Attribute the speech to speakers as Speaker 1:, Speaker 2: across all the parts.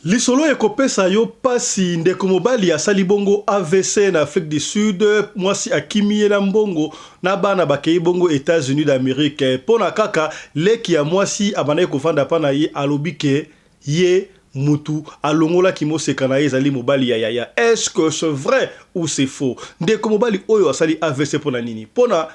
Speaker 1: Lisolo ekopesa yo pasi ndeko mobali ya salibongo AVC na Afrique du Sud mwasi akimiye na mbongo na bana bakei bongo États-Unis d'Amérique pona kaka leki ya mwasi abanaye kofanda pa na ye alobike ye mutu alongola kimoseka na ye ezali mobali ya yaya. Est-ce que c'est vrai ou c'est faux? Ndeko mobali oyo asali AVC pona nini? Pona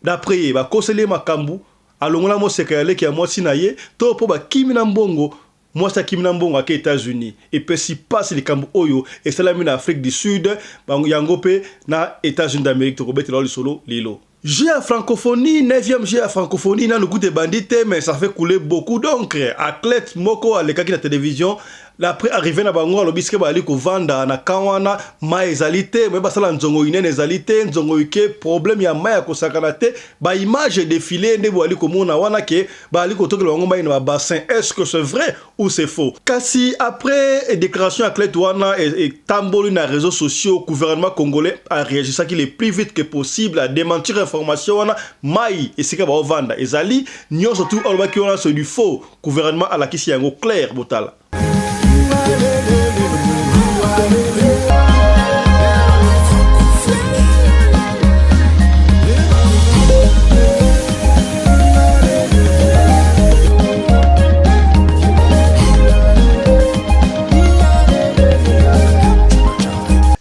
Speaker 1: d'après ye bakosele makambu alongola moseka ya leki ya mwasi na ye to po bakimi na mbongo mwasi akimi na mbongo ake États-Unis et puis si passe les kambu oyo et c'est la mine Afrique du Sud yango pe na États-Unis d'Amérique to kobete lo solo lilo. J'ai à francophonie, 9e j'ai à francophonie, na le goût des bandits, mais ça fait couler beaucoup d'encre. Athlète moko à l'écart de la télévision, après arrivé na bango lo biske ba liko vanda na kawana ma ezalité, mais ba sala nzongo ine ezalité, nzongo ike problème ya ma ya kosakana te, ba image défilé nde bo aliko mona wana ke ba aliko tokelo bango ba bassin. Est-ce que c'est vrai ou c'est faux? Kasi après déclaration athlète wana et tamboli na réseaux sociaux, gouvernement congolais a réagi ça qu'il est plus vite que possible à démentir information wana mai esika ba vanda ezali nyo surtout oloba ki wana c'est du faux. Gouvernement à la kisi yango clair botala.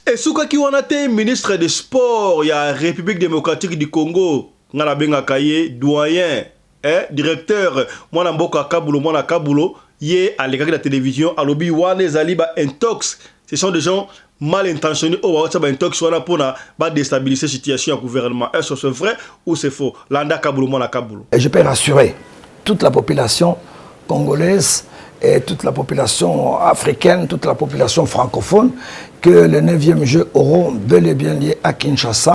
Speaker 1: Et souka ki wana te ministre des sports ya République démocratique du Congo ngana benga kaye doyen directeur mwana mboka kabulo ye à l'écran de la télévision alobi wana ezali ba intox. Ce sont des gens mal intentionnés au WhatsApp intox wana pona ba déstabiliser situation du gouvernement. Est-ce que c'est vrai ou c'est faux? Landa kabulo mwana kabulo.
Speaker 2: Et je peux rassurer toute la population congolaise et toute la population africaine, toute la population francophone que le 9e jeu auront bel et bien lié à Kinshasa.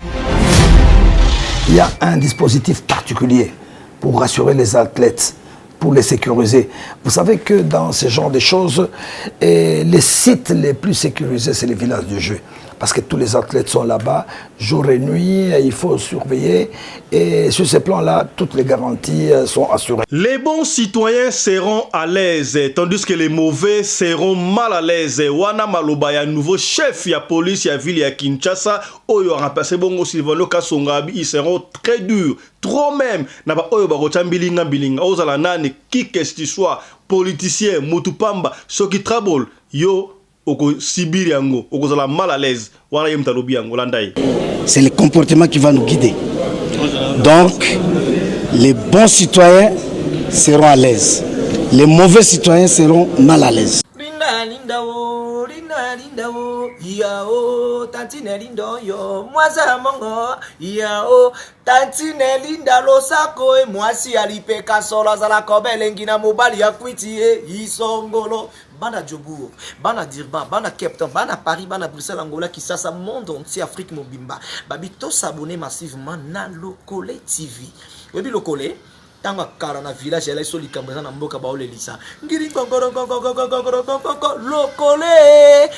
Speaker 2: Il y a un dispositif particulier pour rassurer les athlètes, pour les sécuriser. Vous savez que dans ce genre de choses, les sites les plus sécurisés, c'est les villages de jeu. Parce que tous les athlètes sont là-bas, jour et nuit, il faut surveiller. Et sur ce plan-là, toutes les garanties sont assurées.
Speaker 1: Les bons citoyens seront à l'aise, tandis que les mauvais seront mal à l'aise. Wana Maloba, ya nouveau chef ya police ya ville ya Kinshasa, oyo remplacé bongo Silvano Kasongabi, ils seront très durs, trop même. Naba oyo barocha bilinga ozala nani, qui que ce soit, politicien, mutupamba, ceux qui trouble, yo. Mal à l'aise.
Speaker 3: C'est le comportement qui va nous guider. Donc, les bons citoyens seront à l'aise. Les mauvais citoyens seront mal à l'aise.
Speaker 4: Yao tantine lindo yo mwaza mongo yao tantine linda losako e mwasi alipeka sola za la kobelengi na mobali ya kwiti e isongolo bana Djobour bana Dirban bana Cape Town bana Paris bana Bruxelles Angola Kinshasa monde entier Afrique mobimba babito s'abonner massivement na Lokole TV webi Lokole tanga kara na village ya iso likambaza na mboka baole lisa ngiri Lokole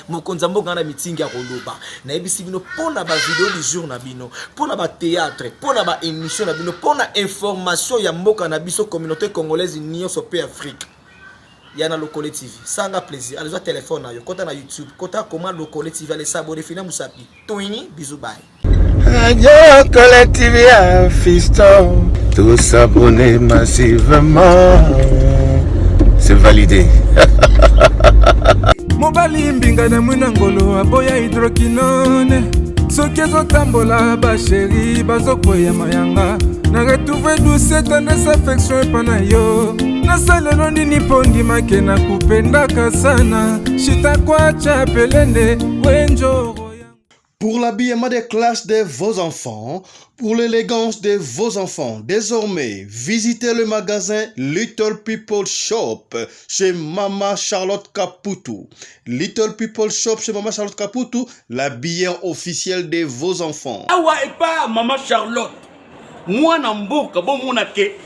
Speaker 4: mokonza mboka na mitingi ya koloba na ebisi bino pona ba vidéo du jour na bino pona ba théâtre pona ba émission na bino pona information ya mboka na biso communauté congolaise nyonso pe Afrique yana Lokole TV sanga plaisir allez téléphone na yo kota na YouTube kota comment Lokole TV allez s'abonner fina musapi toini bisous bye
Speaker 5: Radio Lokole TV à fiston tous s'abonner massivement c'est validé.
Speaker 6: Mobali mbinga na mwina ngolo aboya hydroquinone soki ezotambola basheri bazokwea mayanga na retrouve douce tendresse affection epana yo nasalelo nini mpo ndimake na kupendaka sana shitakwacha pelende wenjoro.
Speaker 1: Pour l'habillement des classes de vos enfants, pour l'élégance de vos enfants, désormais, visitez le magasin Little People Shop chez Mama Charlotte Caputo. Little People Shop chez Mama Charlotte Caputo, l'habilleur officiel de vos enfants.
Speaker 7: Awa et pas Mama Charlotte. Moi namboka bon monake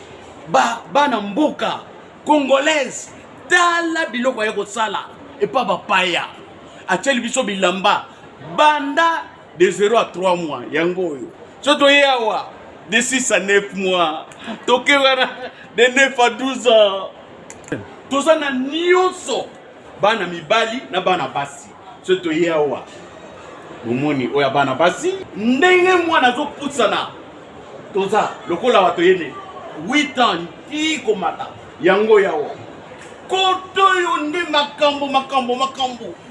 Speaker 7: ba namboka congolaise tala biloko ya kosala et pas bapaya. Acheli biso bilamba. Banda de 0 à 3 mois, yangoyo. Soto yawa de 6 à 9 mois. Toke wana de 9 à 12 ans. Tozana nyoso bana mibali na bana basi so toye awa bomoni oya bana basi ndenge mwana zo putsana toza lokola wato yene 8 ans ti komata yango yawa koto yo ndi makambo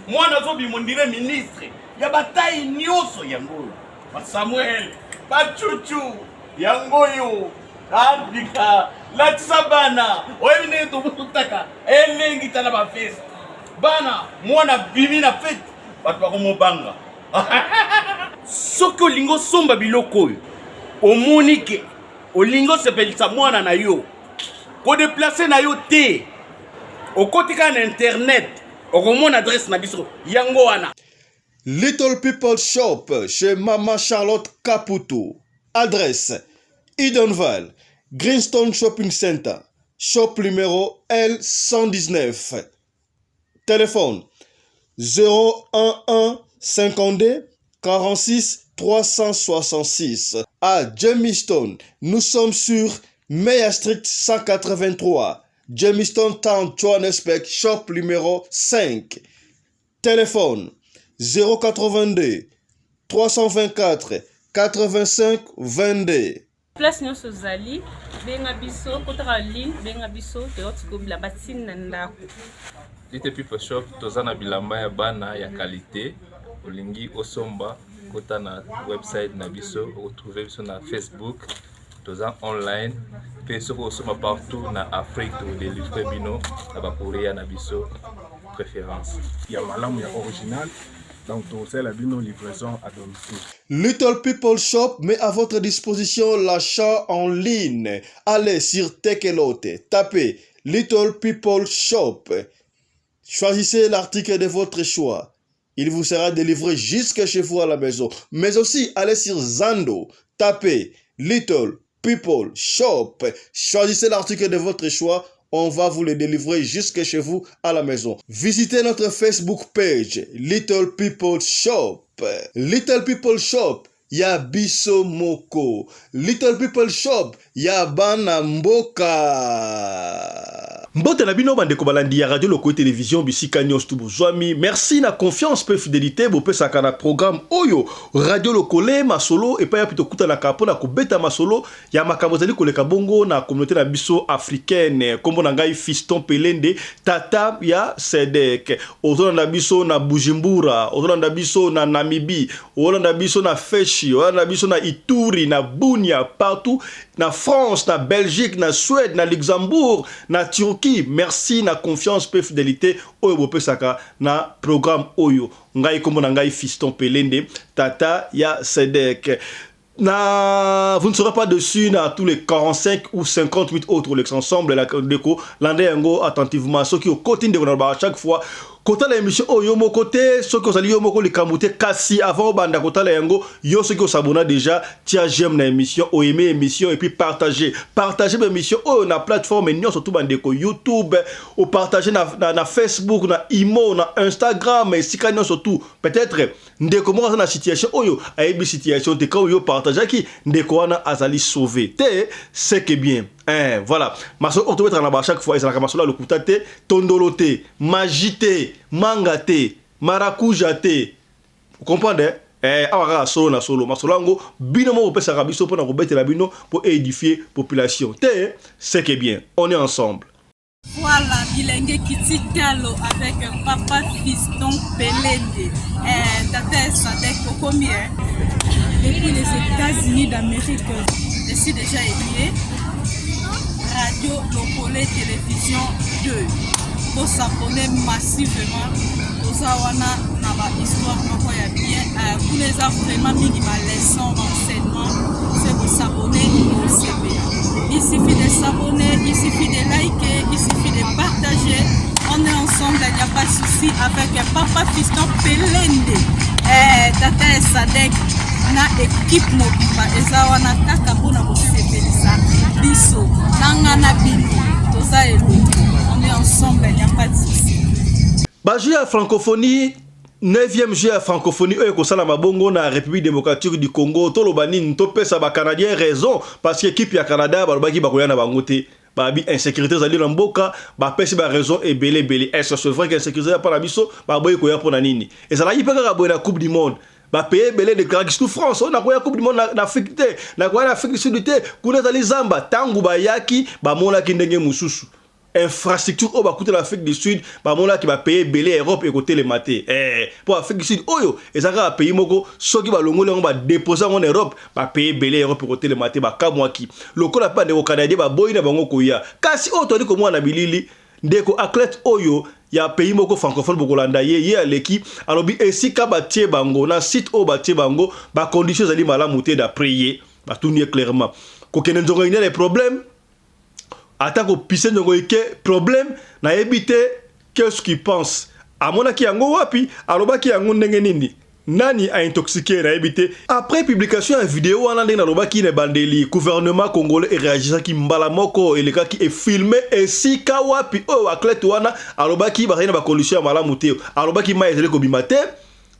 Speaker 7: mwana zo bimondire ministre ya bataille nyoso yango ba Samuel ba Chuchu yango yo Afrika la tsabana oyine to butaka elengi tala ba fest bana mwana bimi na fete bato bakomobanga soki olingo somba biloko oyo omoni ke olingo sepelisa mwana na yo kodeplace na yo te okotika na internet okomona adresse na biso yango wana.
Speaker 1: Little People Shop chez Maman Charlotte Caputo. Adresse Edenval, Greenstone Shopping Center, shop numéro L119. Téléphone 011 52 46 366. À Jamestown, nous sommes sur Meyer Street 183. Jamestown Town, Johannesburg, shop numéro 5. Téléphone 082 324 85 22.
Speaker 8: Place nyonso zali benga biso kotaka ligne benga biso teotikobila batine na ndako.
Speaker 9: Little People Shop toza na bilamba ya bana ya qualité olingi osomba kota na website na biso retrouver biso na Facebook toza online pe soko osomba partout na Afrique to délivrer bino na ba courrier na biso préférence
Speaker 10: ya malamu ya original. Donc, c'est la livraison à domicile.
Speaker 1: Little People Shop met à votre disposition l'achat en ligne. Allez sur Tekelote, tapez Little People Shop. Choisissez l'article de votre choix. Il vous sera délivré jusque chez vous à la maison. Mais aussi, allez sur Zando, tapez Little People Shop. Choisissez l'article de votre choix. On va vous le délivrer jusque chez vous à la maison. Visitez notre Facebook page, Little People Shop. Little People Shop, ya biso moko. Little People Shop, ya bana mboka. Mbote na bino bande ko balandi ya radio loko télévision bisika nyos tu bozwami. Merci na confiance pe fidélité bo pe sakana programme oyo radio lokole masolo et pa ya pito kuta na kapo na ko beta masolo ya makambo zali koleka bongo na communauté na biso africaine kombo na ngai Fiston Pelende tata ya Sedek ozona na biso na Bujumbura ozona na biso na Namibie ozona na biso na Feshi ozona na biso na Ituri na Bunia partout na France na Belgique na Suède na Luxembourg na Turquie. Merci na confiance pe fidélité oyo bope saka na programme oyo ngai kombo na ngai Fiston Pelende tata ya Sedek. Vous ne serez pas dessus dans tous les 45 ou 58 autres ensemble la déco l'andé yango attentivement ceux qui au côté de à chaque fois kota la émission oyo mo côté ceux qui osali yo moko likamute kasi avant banda kota la yango yo ceux qui s'abonnent déjà tia j'aime na émission o aimer émission et puis partager l'émission oyo na plateforme nyo surtout bandeko YouTube ou partager na Facebook na Imo na Instagram et sikanyo surtout peut-être ndeko mo na situation oyo ayebi situation te quand yo partager qui ndeko wana azali sauvé te c'est que bien voilà maso on doit être en bas chaque fois et ça la maso là le kutate tondolote magité mangate marakujate vous comprenez awara solo na solo masolango bino mo pesa kabiso pour na robetela bino pour édifier population te c'est que bien on est ensemble.
Speaker 8: Voilà, Bilenge Kititalo avec Papa Fiston Pelende. Tata Sadek combien depuis les États-Unis d'Amérique. Je suis déjà lié. Radio Lokole Télévision 2. Pour s'abonner massivement. Pour ça, on a une histoire bien. Vous les avez vraiment mis ma leçon renseignement. C'est pour s'abonner au CBA. Il suffit de s'abonner, il suffit de liker, il suffit de partager. On est ensemble, il n'y a pas de souci avec Papa Fiston Pelende. Tata Sadek, na équipe mobile. Et ça, on a kaka bona ko sepelisa. Biso, nangana bino. Tout ça est l'autre. On est ensemble, il n'y a pas de souci.
Speaker 1: Baji à francophonie. 9e jeu à francophonie oyo kosala mabongo na République démocratique du Congo tolobani ntopesa ba Canadien raison parce que équipe ya Canada balobaki bakoya na bango te babi insécurité zali na mboka ba pesi ba raison ebele belé est-ce que c'est vrai que insécurité pa na biso ba boy ko ya pona nini et ça la yipe ka boy na coupe du monde ba payer belé de grand tout France on a ko ya coupe du monde na Afrique te na ko na Afrique du Sud te kuna zali zamba tangu ba yaki ba mona ki ndenge mususu infrastructure au bakute l'Afrique du Sud ba mona ki ba payer belé Europe et côté les maté pour Afrique du Sud oyo ezaka pays moko soki ba longole on ba déposer en Europe ba payer belé Europe et côté les maté ba kamwa ki lokola pa ndeko Canadien ba boy na bango koya kasi o toni ko mwana bilili ndeko athlète oyo ya pays moko francophone bokolanda ye aleki alobi esika batie bango na site o batie bango ba conditions ali malamu te d'après ye ba tout nier clairement ko kenen zongo ina les problèmes atako pisse ndongo ike problème na ebité qu'est-ce qu'il pense amona ki yango wapi aloba ki yango ndenge nini nani a intoxiqué na ebité après publication en vidéo wana ndenge aloba ki ne bandeli gouvernement congolais réagissa ki mbala moko eleka ki e filmé esika wapi o athlète wana aloba ki ba ba condition malamu te aloba ki ma ezele ko bimate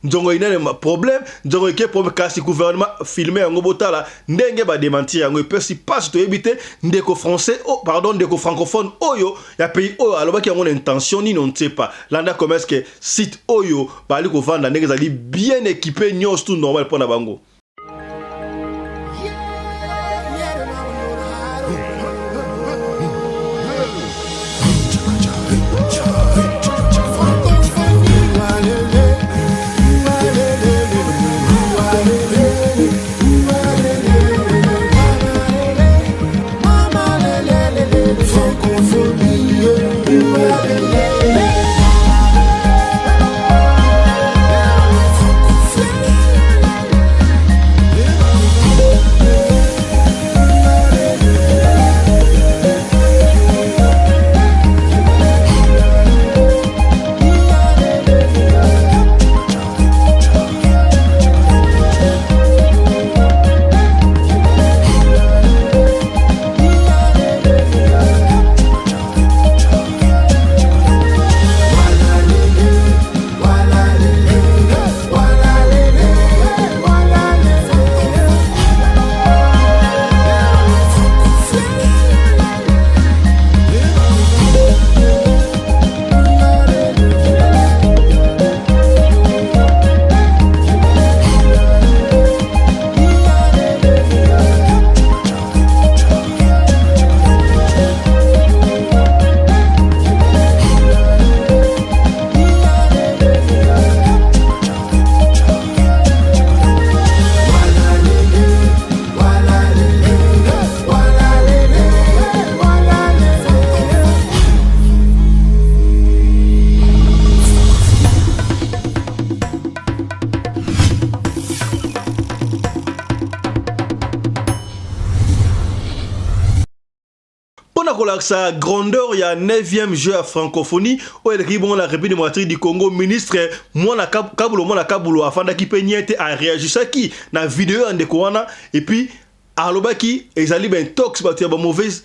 Speaker 1: nzongo ina problème nzongo ike problème kasi gouvernement filmé yango botala ndenge ba démentir yango pesi passe to éviter ndeko français oh pardon ndeko francophone oyo ya pays oyo aloba ki yango intention ni non sait pas landa comment est-ce que site oyo ba ali ko vendre ndenge zali bien équipé nyos tout normal pour na bango. Sa grandeur, il y a 9e jeu à francophonie où elle ribon la République démocratique du Congo ministre mwana kabulo afanda ki penyete a réagi ça qui na vidéo en dekoana et puis alobaki ezali ben tox ba mauvaise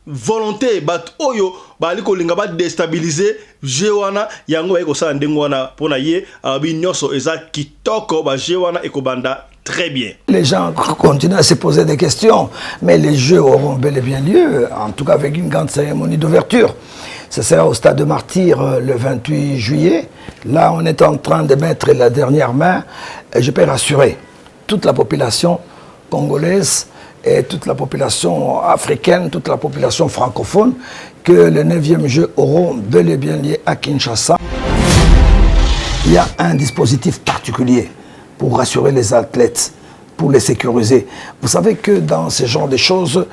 Speaker 1: volonté bat oyo ba liko linga ba déstabiliser jewana yango ba ko sa ndengwana pona ye abi nyoso eza kitoko ba jewana e ko banda très bien.
Speaker 2: Les gens continuent à se poser des questions, mais les jeux auront bel et bien lieu, en tout cas avec une grande cérémonie d'ouverture. Ce sera au Stade de Martyrs le 28 juillet. Là, on est en train de mettre la dernière main. Et je peux rassurer toute la population congolaise et toute la population africaine, toute la population francophone, que le 9e jeu auront bel et bien lieu à Kinshasa. Il y a un dispositif particulier pour rassurer les athlètes, pour les sécuriser. Vous savez que dans ce genre de choses,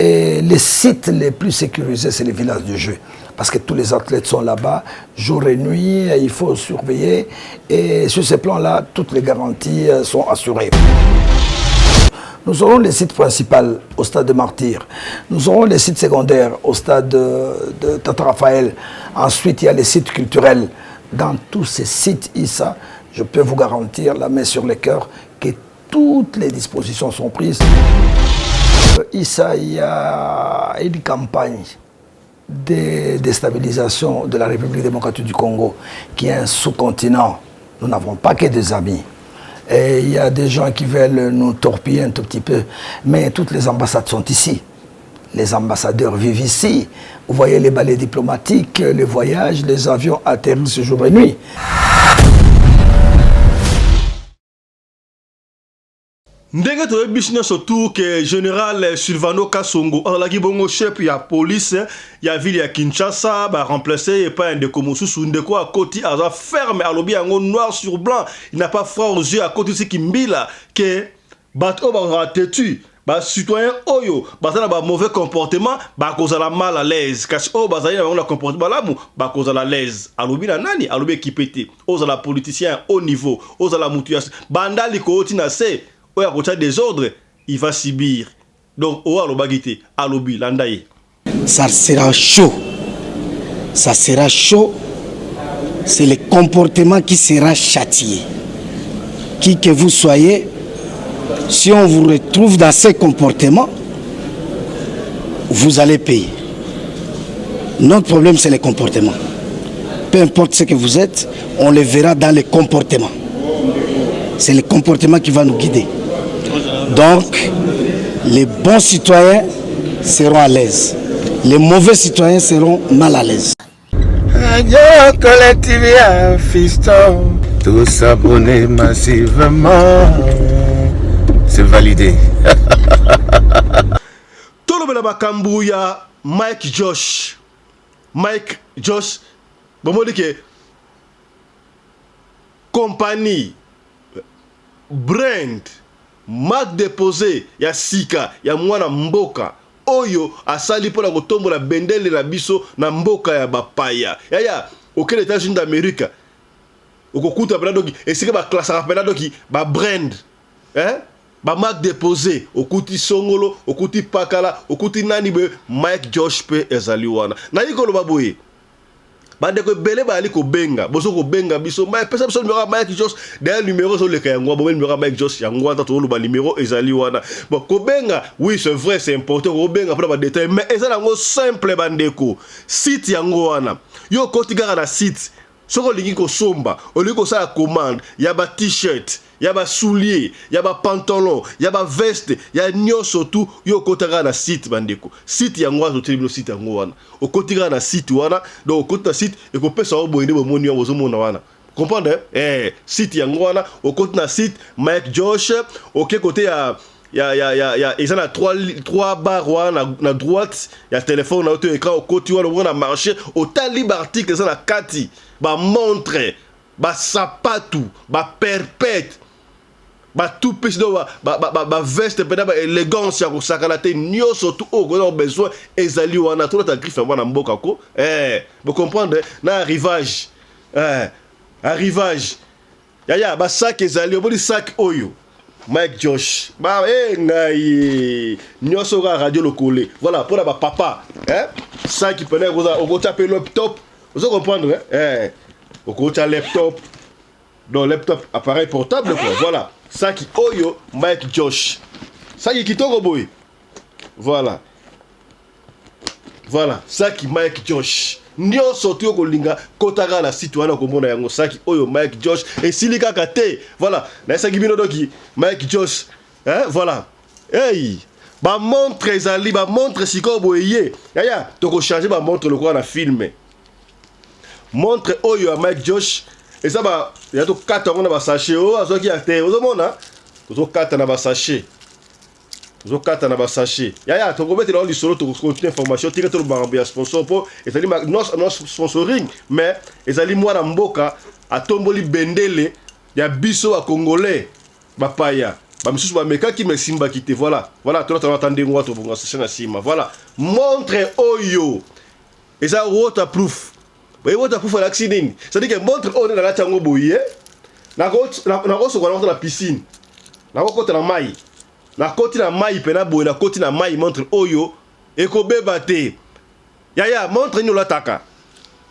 Speaker 2: les sites les plus sécurisés, c'est les villages de jeu. Parce que tous les athlètes sont là-bas, jour et nuit, il faut surveiller. Et sur ces plans-là, toutes les garanties sont assurées. Nous aurons les sites principaux au stade de Martyrs. Nous aurons les sites secondaires au stade de Tata Raphaël. Ensuite, il y a les sites culturels. Dans tous ces sites, Issa, je peux vous garantir, la main sur le cœur, que toutes les dispositions sont prises. Issa, il y a une campagne de déstabilisation de la République démocratique du Congo, qui est un sous-continent. Nous n'avons pas que des amis. Et il y a des gens qui veulent nous torpiller un tout petit peu, mais toutes les ambassades sont ici. Les ambassadeurs vivent ici. Vous voyez les ballets diplomatiques, les voyages, les avions atterrissent jour et nuit.
Speaker 1: Ndenge toyebi surtout que général Silvano Kasongo alaki bongo chef ya police ya ville ya Kinshasa ba remplacer et pas ndeko mosusu ndeko a koti aza ferme alobi yango noir sur blanc, il n'a pas froid aux yeux à côté de Kimbila que bato ba têtu ba citoyen oyo bazana ba mauvais comportement ba kozala mal à l'aise kasi o bazali na bango na comportement lamu ba kozala à l'aise alobi na nani alobi ekipete ozala politicien au niveau ozala mutu ya bandali ko tina se oya kocha désordre il va subir donc o alobagité alobi landaye
Speaker 3: ça sera chaud, ça sera chaud, c'est le comportement qui sera châtié, qui que vous soyez. Si on vous retrouve dans ces comportements, vous allez payer. Notre problème, c'est les comportements. Peu importe ce que vous êtes, on le verra dans les comportements. C'est le comportement qui va nous guider. Donc, les bons citoyens seront à l'aise. Les mauvais citoyens seront mal à l'aise.
Speaker 5: Radio Collectivia Fiston, tous s'abonner massivement. C'est validé.
Speaker 1: Tout le monde ya Mike Josh. Mike Josh, bon, moi, que compagnie, brand, marque déposée, ya Sika, ya mwana mboka. Oyo asali pour la kotombo la bendele la biso na mboka ya bapaya. Ya, auquel États-Unis d'Amérique. Okokuta pena doki, et c'est que ba classe rapena doki, ba brand, hein? Ba marque déposée, okuti Songolo, okuti Pakala, okuti Nanibe, Mike Josh pe ezali wana. Na yiko lo baboye. Bande ko bele ba ali ko benga, boso ko benga biso, mais pesa biso numéro Mike Josh, derrière numéro sur le kayangwa, bon numéro Mike Josh yangwa ta to lo ba numéro ezali wana. Bon ko benga, oui c'est vrai c'est important ko benga pour ba détail, mais ezala ngo simple bandeko. Site yango wana. Yo koti gara na site. Soko lingi ko somba, olingi ko sa commande, ya ba t-shirt, ya ba soulier, ya ba pantalon, ya ba veste, ya nyonso tout yo kotaka na site bandeko. Site yango wana toteli bino site yango wana. Okotika na site wana, donc okota site e ko pesa obo inde bo moni ozo mona wana. Comprendre? Site yango wana, okota na site Mike Josh, ok côté ya ils ont trois barres na droite, ya téléphone na auto écran au côté wana marché, au tali article ça na kati. Ba montre, ba sapatu, ba perpète, ba tout petit ba veste pena ba élégance ya kosaka na te nyoso tout o ko besoin ezali wana tout ta griffe wana mboka ko vous comprendre na arrivage arrivage ya ba sac ezali obodi sac oyo Mike Josh ba ngai nyoso ga radio lokole voilà pour ba papa sac qui pena ko taper laptop. Vous comprenez, hein? Au côté laptop, dans laptop, appareil portable, quoi. Voilà. Ça qui oyo Mike Josh. Ça qui kitoko boy. Voilà. Voilà. Ça qui Mike Josh. Nyo sorti au kolinga kotara la site wana komona yango ça qui oyo Mike Josh et silika kate. Voilà. Na ça qui bino doki Mike Josh. Hein? Voilà. Hey. Ba montre ezali ba montre siko boye. Ya toko changer ba montre le quoi na filmer. Montre oyo à Mike Josh et ça va il y a tout 4 on va sachet oh azo ki acteur ozo mona ozo 4 na ba sachet ozo 4 na ba sachet ya to go mettre dans le solo to continuer information tire tout le bambia sponsor pour et ça dit non sponsoring mais et ali moi na mboka atomboli bendele ya biso a congolais bapaya ba misusu ba meka ki mesimba kité voilà tout le temps attendre ngwa to bonga session na sima voilà montre oyo et ça waterproof. Vous voyez, vous avez l'accident. C'est-à-dire que montre on est dans la tango bouillé. Na côte la piscine. Na côte la maille. Na côte la maille pena boy na côte la maille montre oyo et ko bebate. Ya montre nous l'attaque.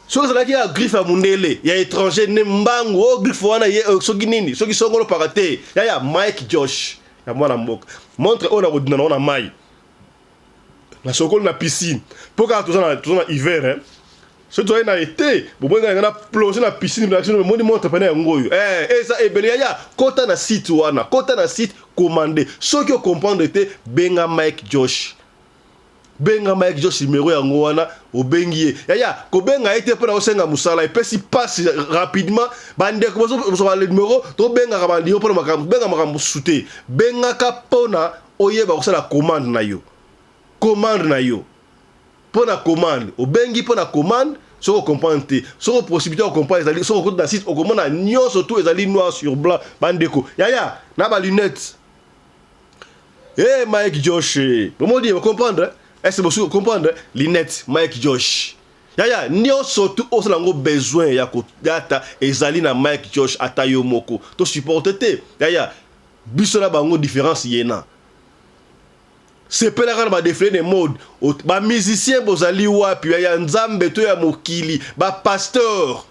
Speaker 1: So ça qui a griffe à mundele, ya étranger ne mbango griffe wana ye so ginini, so ki songolo parate. Ya Mike Josh. Ya mwana mboka. Montre on a rodina na maille. Na sokolo na piscine. Pourquoi tout ça hiver hein? Ce doit être été, vous pouvez plonger dans la piscine, vous montre pas ngoyo. Ça et belia kota na site wana, kota na site commandé. Ce que comprendre était benga Mike Josh. benga Mike Josh numéro ya ngwana obengi ya ko benga été pour osenga musala et puis passe rapidement bande ko so le numéro to benga ka bandi pour makambo benga makambo souté benga ka pona oyeba ko sala commande na yo pona commande obengi pona commande so comprendre so possibilité de comprendre ezali so ko na site o komona nyonso tout ezali noir sur blanc bande ko ya na ba lunette Mike Josh comment dire comprendre est-ce que vous comprenez Linette Mike Josh ya nio surtout au lango besoin ya ko data ezali na Mike Josh atayo moko to supporter te ya biso na bango différence yena c'est pas la ba défilé de mode ba musicien bozali wapi ya nzambe to ya mokili ba pasteur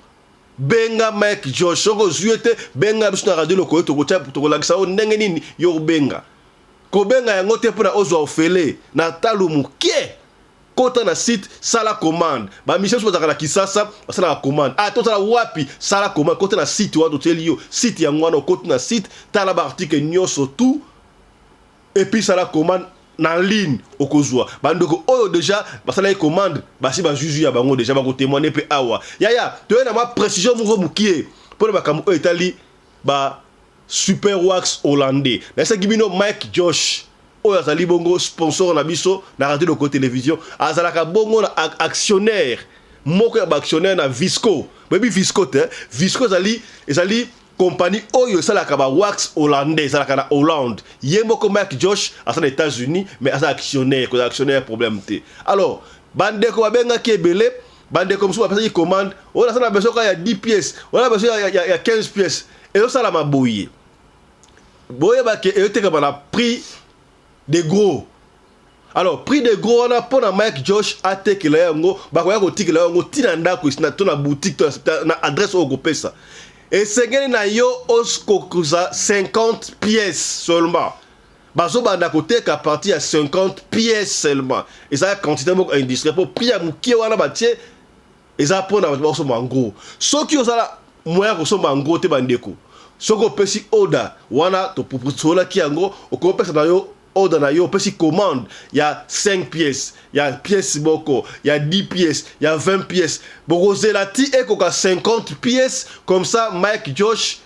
Speaker 1: benga Mike Josh soko zuete benga biso na radio loko to ko lakisa o ndenge nini yo benga kobenga yango te pona ozwa ofele na talu mukie kota na site sala commande ba mission so zakala kisasa sala commande to sala wapi sala commande kota na site wa to telio site yango wana kota na site tala ba article nyonso tout et puis sala commande na ligne okozwa bandoko oyo déjà basala commande basi ba juju ya bango déjà ba ko témoigner pe awa ya to na ma précision mo mukie pona ba kamu etali ba Super Wax hollandais. Na ça gibino Mike Josh. Oyo azali bongo sponsor na biso na radio loko télévision. Azalaka bongo na actionnaire. Moko ya actionnaire na Visco. Baby Visco te. Visco ezali compagnie oyo salaka ba wax hollandais salaka na Hollande. Yemoko Mike Josh azali aux États-Unis mais azali actionnaire problème te. Alors, bande ko babenga ki ebele, bande comme ça personne commande. On a ça besoin il y a 10 pièces. On a besoin il y a 15 pièces. Et ça la mabouille. Boye ba ke ete ka na prix de gros. Alors prix de gros on a pour na Mike Josh ateke la yango ba ko yako tikela yango tina ndako na to na boutique na adresse au go pesa. Et sengeni na yo osko kuza 50 pièces seulement. Bazo banda côté qu'à partir à 50 pièces seulement. Et ça quantité moko industrie pour prix à mukie wana batie et ça pour na ba so mango. Soki osala moya ko so mango te bandeko. Soko pesi order wana to proposola ki yango oko pesa na yo order na yo pesi commande il y a 5 pièces il y a pièces boko il y a 10 pièces il y a 20 pièces boko zelati eko ka 50 pièces comme ça Mike Josh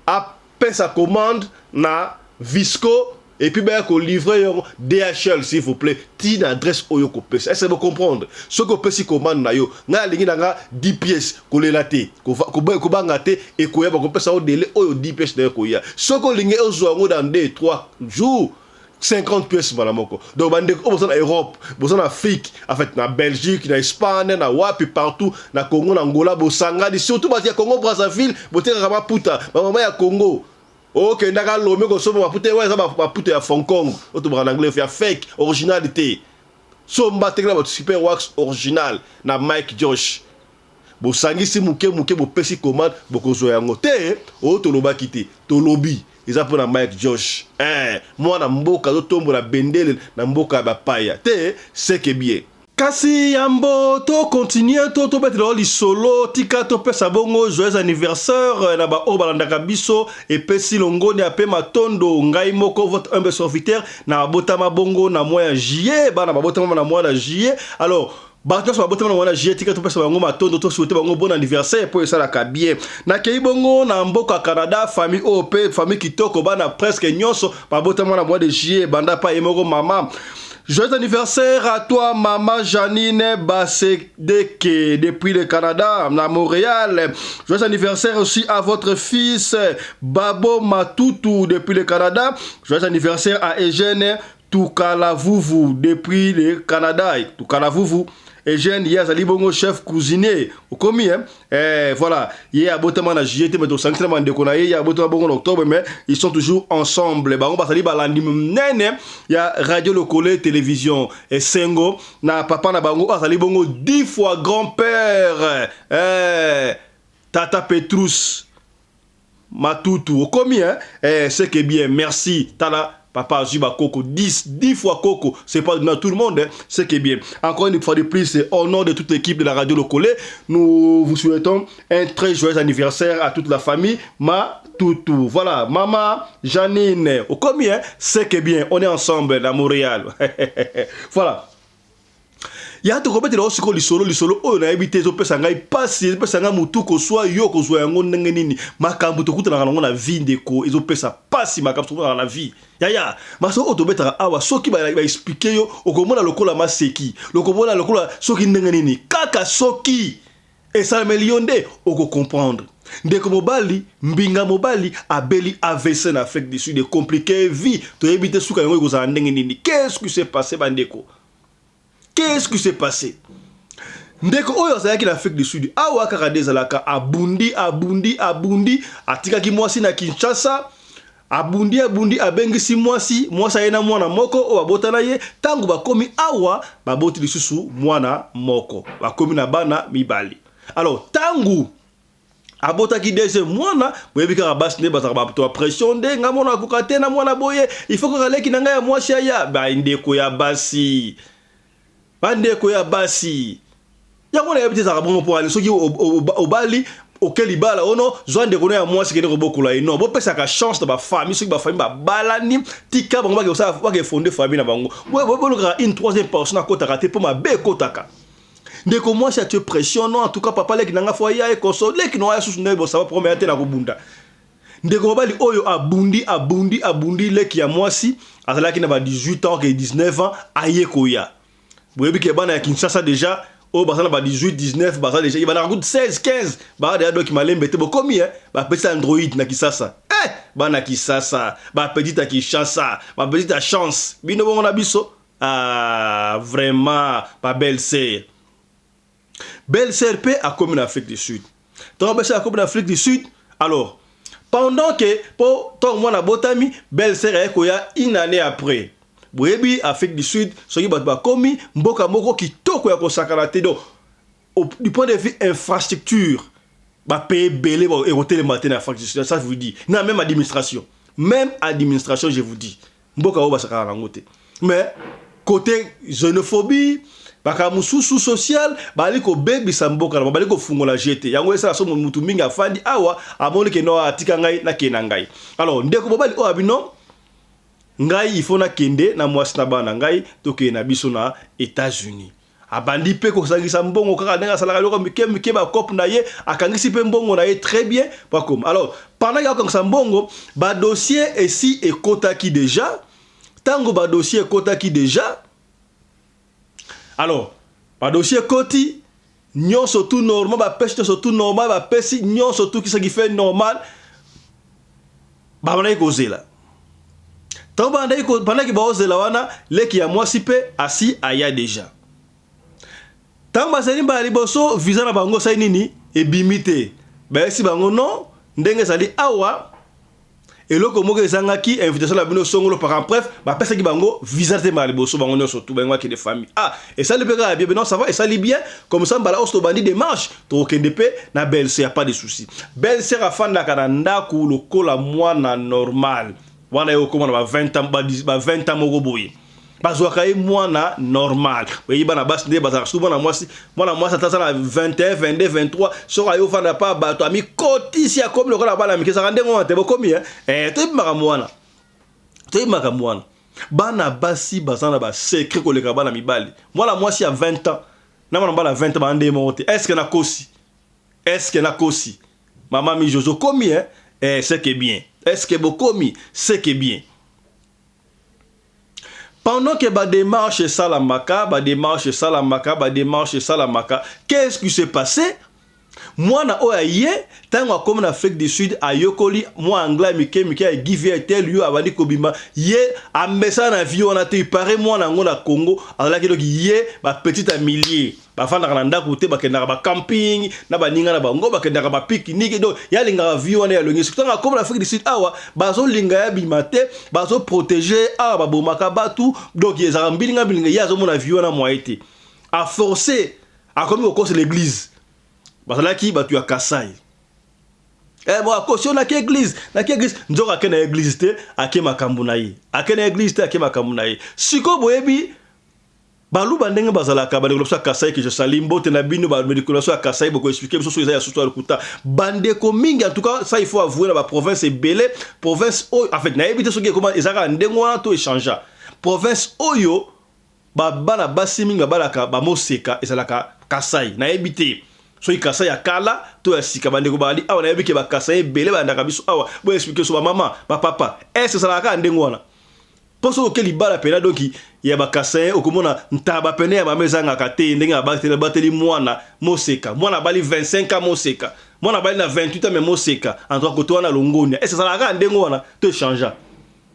Speaker 1: a payé sa commande na Visco et puis ben ko livrer yon DHL s'il vous plaît tin adresse oyo ko pesa est-ce que vous comprendre ce que pesi commande na yo na lingi nga 10 pièces ko lelate ko bangate et ko yaba ko pesa o délai oyo 10 pièces na ko ya ce que lingi ozo ngo dans 2-3 jours 50 pièces malamoko donc bande ko bosa na Europe bosa na Afrique en fait na Belgique na Espagne na wapi partout na Congo na Angola bosanga surtout ba Congo Brazzaville boteka kama puta mama ya Congo. Ok, ndaka lomé ko somo mapute ouais ça mapute ya Hong Kong, auto en anglais fait fake originalité. Somba tekla ba Super Wax original na Mike Josh. Bo sangisi muke bo pesi commande boko zo yango te o to loba kité, to lobby. Eza pour na Mike Josh. Moi na mboka zo tombo na bendele na mboka ba paya. Te c'est que bien. Kasi yambo to continue to mettre li solo tika to pesa bongo joyeux anniversaire na ba obalandaka biso et pesi longoni ape matondo ngai moko votre humble serviteur na botama bongo na moya juillet bana ba botama na moya juillet alors bato so botama na moya juillet tika to pesa bongo matondo to souhaiter bongo bon anniversaire pour ça la ka bien na kei bongo na mboka Canada famille OP famille kitoko bana presque nyonso ba botama na moya de juillet banda pa emoko mama. Joyeux anniversaire à toi, maman Janine Basedeke, depuis le Canada, à Montréal. Joyeux anniversaire aussi à votre fils, Babo Matutu, depuis le Canada. Joyeux anniversaire à Eugène Tukalavuvu, depuis le Canada. Tukalavuvu. Eugène, il y a Zalibongo, chef cuisinier. Au commis, hein? Voilà. Il y a Botaman à JT, mais au sanctuaire de Konaï, il y a Botaman en octobre, mais ils sont toujours ensemble. Baron Basali Balandim Nene, il y a Radio Locale, télévision et Sengo. Na papa na bango, Zalibongo 10 fois grand-père. Tata Petrus Matutu. Au commis, hein? C'est que bien, merci. Tala. Papa Azuba Coco, 10 fois Coco, c'est pas dans tout le monde, hein, c'est qui est bien. Encore une fois de plus, c'est au nom de toute l'équipe de la Radio Locale, nous vous souhaitons un très joyeux anniversaire à toute la famille, Toutou. Voilà, maman, Janine, au combien, c'est qui est bien, on est ensemble à Montréal. Voilà. ya to komete lo siko lisolo oyo na ebite zo pesa ngai pasi pesa nga mutu ko swa yo ko zwa yango ndenge nini makambu to kutana nango na vie ndeko ezo pesa pasi makambu to na vie ya maso oto betaka awa soki ba expliquer yo okomona lokola maseki lokomona lokola soki ndenge nini kaka soki esa million de oko comprendre ndeko mobali mbinga mobali abeli AVC en Afrique du Sud de compliquer vie to ebite suka yango ko za ndenge nini qu'est-ce qui s'est passé bandeko. Qu'est-ce qui s'est passé? Ndeko oyo azalaki na Afrique du Sud awa kaka dezalaka abundi atika ki mwasi na Kinshasa abundi abengisi mwasi yena mwana moko o abota na ye tangu bakomi awa baboti lisusu mwana moko bakomi na bana mibali. Alors tangu abota ki deuxième mwana boyebi kaka basi ne bazaka bato pression nde nga mwana akokate na mwana boye il faut que kaleki na ngai ya mwasi ya ba ndeko ya basi. Bandeko ya basi ya mona ya biteza kabongo po ali soki obali okeli bala ono zwande kono ya mwasi kene ko bokula ino bo pesa ka chance de ba famille soki ba famille ba balani tika bango ba ke sa ba ke fonder famille na bango bo loka une troisième personne akota kate po ma be kotaka ndeko mwasi atu pression non en tout cas papa leki nanga fo ya e console leki no ya susu nebo ça va promettre na ko bunda ndeko mobali oyo abundi leki ya mwasi azalaki na ba 18 ans ke 19 ans ayekoya. Vous voyez que bana ya Kinshasa déjà au basana ba 18 19 basana déjà il va na 16 15 ba de doki malembe te bokomi ba petit Android na Kinshasa bana Kinshasa ba petite à Kinshasa ba petite à chance bino bongo na biso vraiment ba belle-sœur pe a commis en Afrique du Sud donc belle-sœur a commis en Afrique du Sud alors pendant que pour ton mwana botami belle-sœur a koya une année après. Boyebi Afrique du Sud soki bato bakomi mboka moko kitoko ya kosakana te donc du point de vue infrastructure ba paye belé ba éroter le matin en Afrique du Sud ça je vous dis non même administration je vous dis mboka o basakana nango te mais côté xénophobie baka mususu social bali ko bebisa mboka na bali ko fungola jeté yango esa so mutu mingi afandi awa amoni ke no atika ngai na kena ngai alors ndeko bobali o abino ngai il faut na kende na mwasi na bana ngai toke na biso na États-Unis abandi pe ko sangisa mbongo kaka ndenga salaka loko mike ba cop na ye akangisi pe mbongo na ye très bien pas comme alors pendant ya ko mbongo ba dossier ici et kotaki déjà tango ba dossier kotaki déjà alors ba dossier koti nyonso tout normal ba pêche tout normal ba pesi nyonso tout qui fait normal ba bana ko zela. Tant pendant que baozela wana leki ya mwasi pe asi aya déjà. Tant basali ba liboso visa na bango sai nini ebimite. Ba si bango non ndenge sali awa eloko moko ezangaki invitation la bino songolo par bref ba pesa ki bango visa te ma liboso bango nyonso tout bango ki de famille. Et ça le pega bien non ça va et ça li bien comme ça mbala osto bandi démarche to kende pe na belle-sœur pas de souci. Belle-sœur afanda kananda ku lokola mwana normal. Wana yo komona ba 20 ans ba 20 ans moko boye bazwaka ye mwana normal we bana basi nde bazaka souvent na mwasi tata na 21 22 23 so ayo fanda pa bato ami kotisi ya komi lokola bana mikisa kande ngwa te bokomi to maka mwana bana basi bazana ba secret koleka bana mibali mwana mwasi ya 20 ans na mwana bana 20 ans ba ande monte est-ce que na kosi maman mi jojo komi c'est que bien. Est-ce que Bokomi, c'est que bien. Pendant que ba démarche salamaka, qu'est-ce qui s'est passé? Moi na oye, tango comme en Afrique du Sud a yokoli moi anglais mike a give tel lieu avandi kobima ye a messa na vie on a te paré moi na ngona Congo ala ki ye ba petite à milliers ba fanda na ndako te ba kenda ba camping na ba ninga na bango ba kenda ba pique-nique do ya linga vie on ya longi tango comme en Afrique du Sud awa bazo linga ya bimate bazo protéger a ba bomaka batu donc ye za mbilinga ya zo mona vie on a moité a forcer a comme au cause l'église. Basalaki batu ya Kasai. Bon caution na église, nzoka ke na église te ake makambu na ye. Ake na église te ake makambu na ye. Siko boyebi balu bandenge bazalaka ba développement Kasai que je salimbo te na bino ba développement Kasai boko expliquer so ya so kuta. Bande ko mingi en tout cas ça il faut avouer la province est belé, province en fait na ebité so comment ezaka ndengo wana to échanger. Province oyo bana basi mingi babalaka bamoseka ezalaka kasai na ebité soki kasai ya kala to ya sika bandeko bali awa na yebike bakasai ebele bandaka biso awa bo expliquer so ba mama ba papa est-ce ezalaka ndenge wana poso ke libala pena donc ya bakasai okomona ntaba pena ya bamezanga kate ndenge abateli bateli mwana moseka mwana bali 25 ans moseka mwana bali na 28 ans mais moseka entre côté wana longonia est-ce ezalaka ndenge wana to changer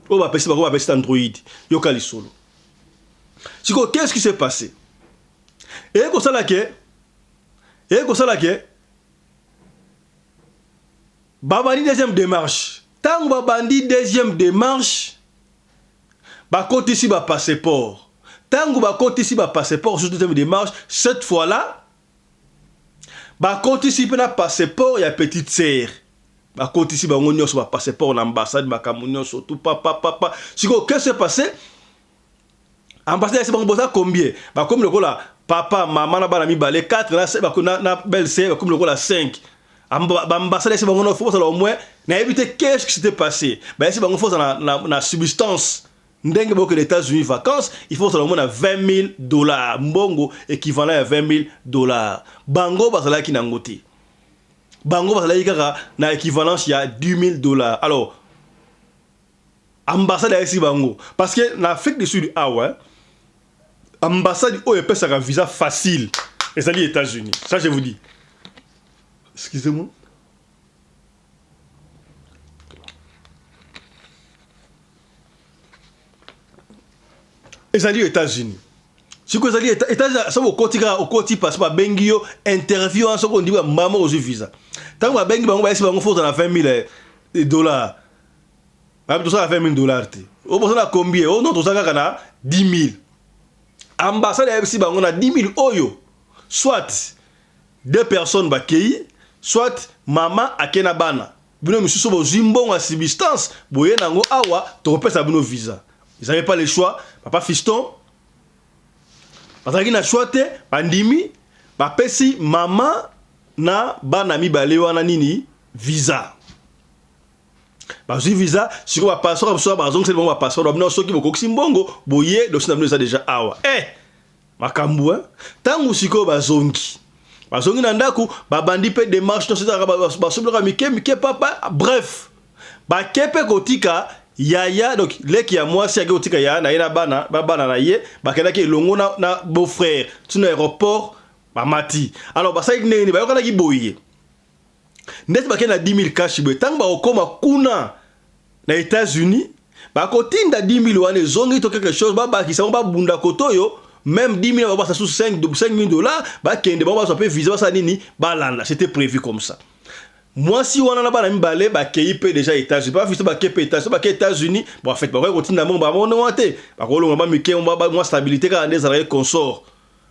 Speaker 1: o ba pesi bako ba pesi Android yoka lisolo. Siko, qu'est-ce qui s'est passé? Et comme ça là que babandi deuxième démarche. Tant babandi deuxième démarche, ba côté ici ba passeport. Tant ba côté ici ba passeport sur deuxième démarche, cette fois-là, ba côté ici pena passeport ya petite sœur. Ba côté ici ba ngonyo sur ba passeport l'ambassade ba kamunyo surtout papa. Siko, qu'est-ce qui s'est passé? Ambassadeur c'est bon bossa combien ba comme le là papa maman na bana mi balé 4 na belle sœur comme le là 5 ambassadeur c'est bon on faut ça au moins na éviter qu'est-ce qui s'était passé ba c'est bon faut ça na substance ndenge boko les États-Unis vacances il faut ça au moins na $20,000 mbongo équivalent à $20,000 bango ba sala ki na ngoti bango ba sala kaka na équivalence il y a $10,000 alors ambassade ici bango parce que en Afrique du Sud ambassade où il peut un visa facile et ça dit États-Unis ça je vous dis excusez-moi et ça dit États-Unis si vous allez États-Unis ça au côté passe pas bengio interview en ce qu'on dit maman aux visa tant que bengi bango ici bango faut dans $20,000 tout ça $20,000 au besoin de combien oh non tout ça kana 10,000 ambassade ici bango na 10,000 oyo soit deux personnes bakei soit maman akena bana bino misusu bozimbongo à substance boye nango awa to pesa bino visa ils n'avaient pas le choix papa fiston parce qu'il na choisi bandimi ba pesi maman na bana mibale wana nini visa. Parce que visa, si on va passer comme ça, par exemple, c'est le bon passeport. On a ceux qui vont coxer mbongo, boyer, donc c'est ça déjà awa. Makambu hein. Tant que siko bazongi. Bazongi nandaku, ba bandi pe démarche, non c'est ça, ba sobloka mike papa. Bref, ba kepe kotika yaya donc les qui a moi si kotika ya na ina bana, ba bana na ye, ba kena ke longo na beau-frère, tu na aéroport, ba mati. Alors ba ça ni ba yokana ki boyer. Net ba kena 10,000 cash be tant ba okoma kuna na États-Unis ba kotinda 10,000 wane zongi to quelque chose ba ki sa ba bunda kotoyo même 10,000 ba ça sous $5,000 ba kende ba ça peut visa ça nini ba landa c'était prévu comme ça. Moi si on a ba na mbale ba kei pe déjà États-Unis ba fisto ba kepe États-Unis ba ke États-Unis bon en fait ba kotinda mon ba mon wanté ba ko longa ba mike on ba moi stabilité ka des arrêts consort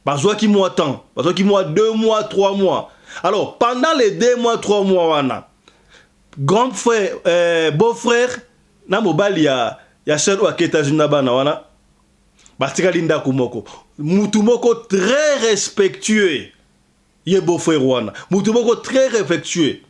Speaker 1: ba zo ki mois temps ba zo ki mois 2 mois 3 mois. Alors, pendant les 2 mois, 3 mois, wana, grand frère, beau-frère, na mobali ya seul ou à États-Unis na bana wana, batika linda kumoko. Mutumoko très respectueux. Ye beau-frère wana. Mutumoko très respectueux.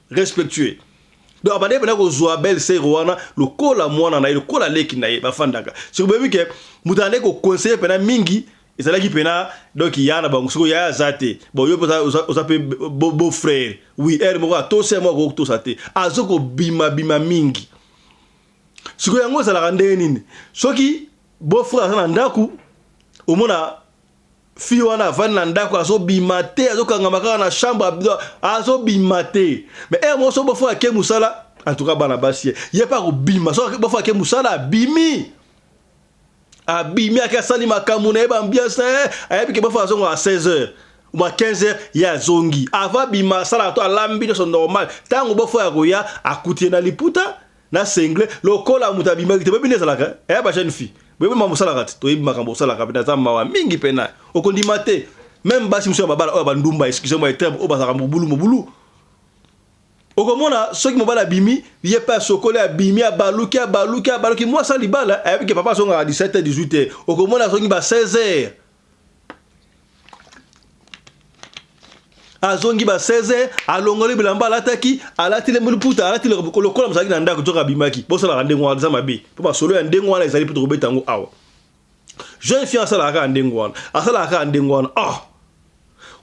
Speaker 1: Donc abade bana ko zo belle sœur wana, le kola mwana na le kola leki na ye bafandaka. Si vous avez que mutane ko conseiller pena mingi et c'est là qui pena donc il y a na bango siko ya zate bon yo ça peut beau frère oui elle mo to c'est moi ko to sate azoko bima mingi siko yango ça la rende nini soki beau frère na ndaku omona fi wana van na ndaku azo bima te azo kangama na chambre azo bima te mais moi so beau frère ke musala en tout cas bana basi y a pas ko bima so beau frère ke musala bimi abimi akasali makamu na eba ambiance ayabi ke bafa zongo à 16h ou à 15h ya zongi ava bima sala to alambi no normal tango bofo ya koya akutie na liputa na sengle lokola mutabima kite bebine salaka ba jeune fille bebe mamu salaka to ibi makambo salaka pena zamba wa mingi pena okondi mate même basi muso babala o bandumba excusez-moi terme o basaka mobulu okomona soki mobala bimi ye pas sokola bimi abaluki moi ça libala avec que papa songa à 17h 18h okomona soki ba 16h azongi ba 16h alongoli bilamba alataki alatile muluputa alatile lokola msaki na ndako joka bimaki bosa la rende ngwa za mabe po ba solo ya ndengo wana ezali poto kobeta ngo awa jeune fille asalaka ndengwana asalaka ndengwana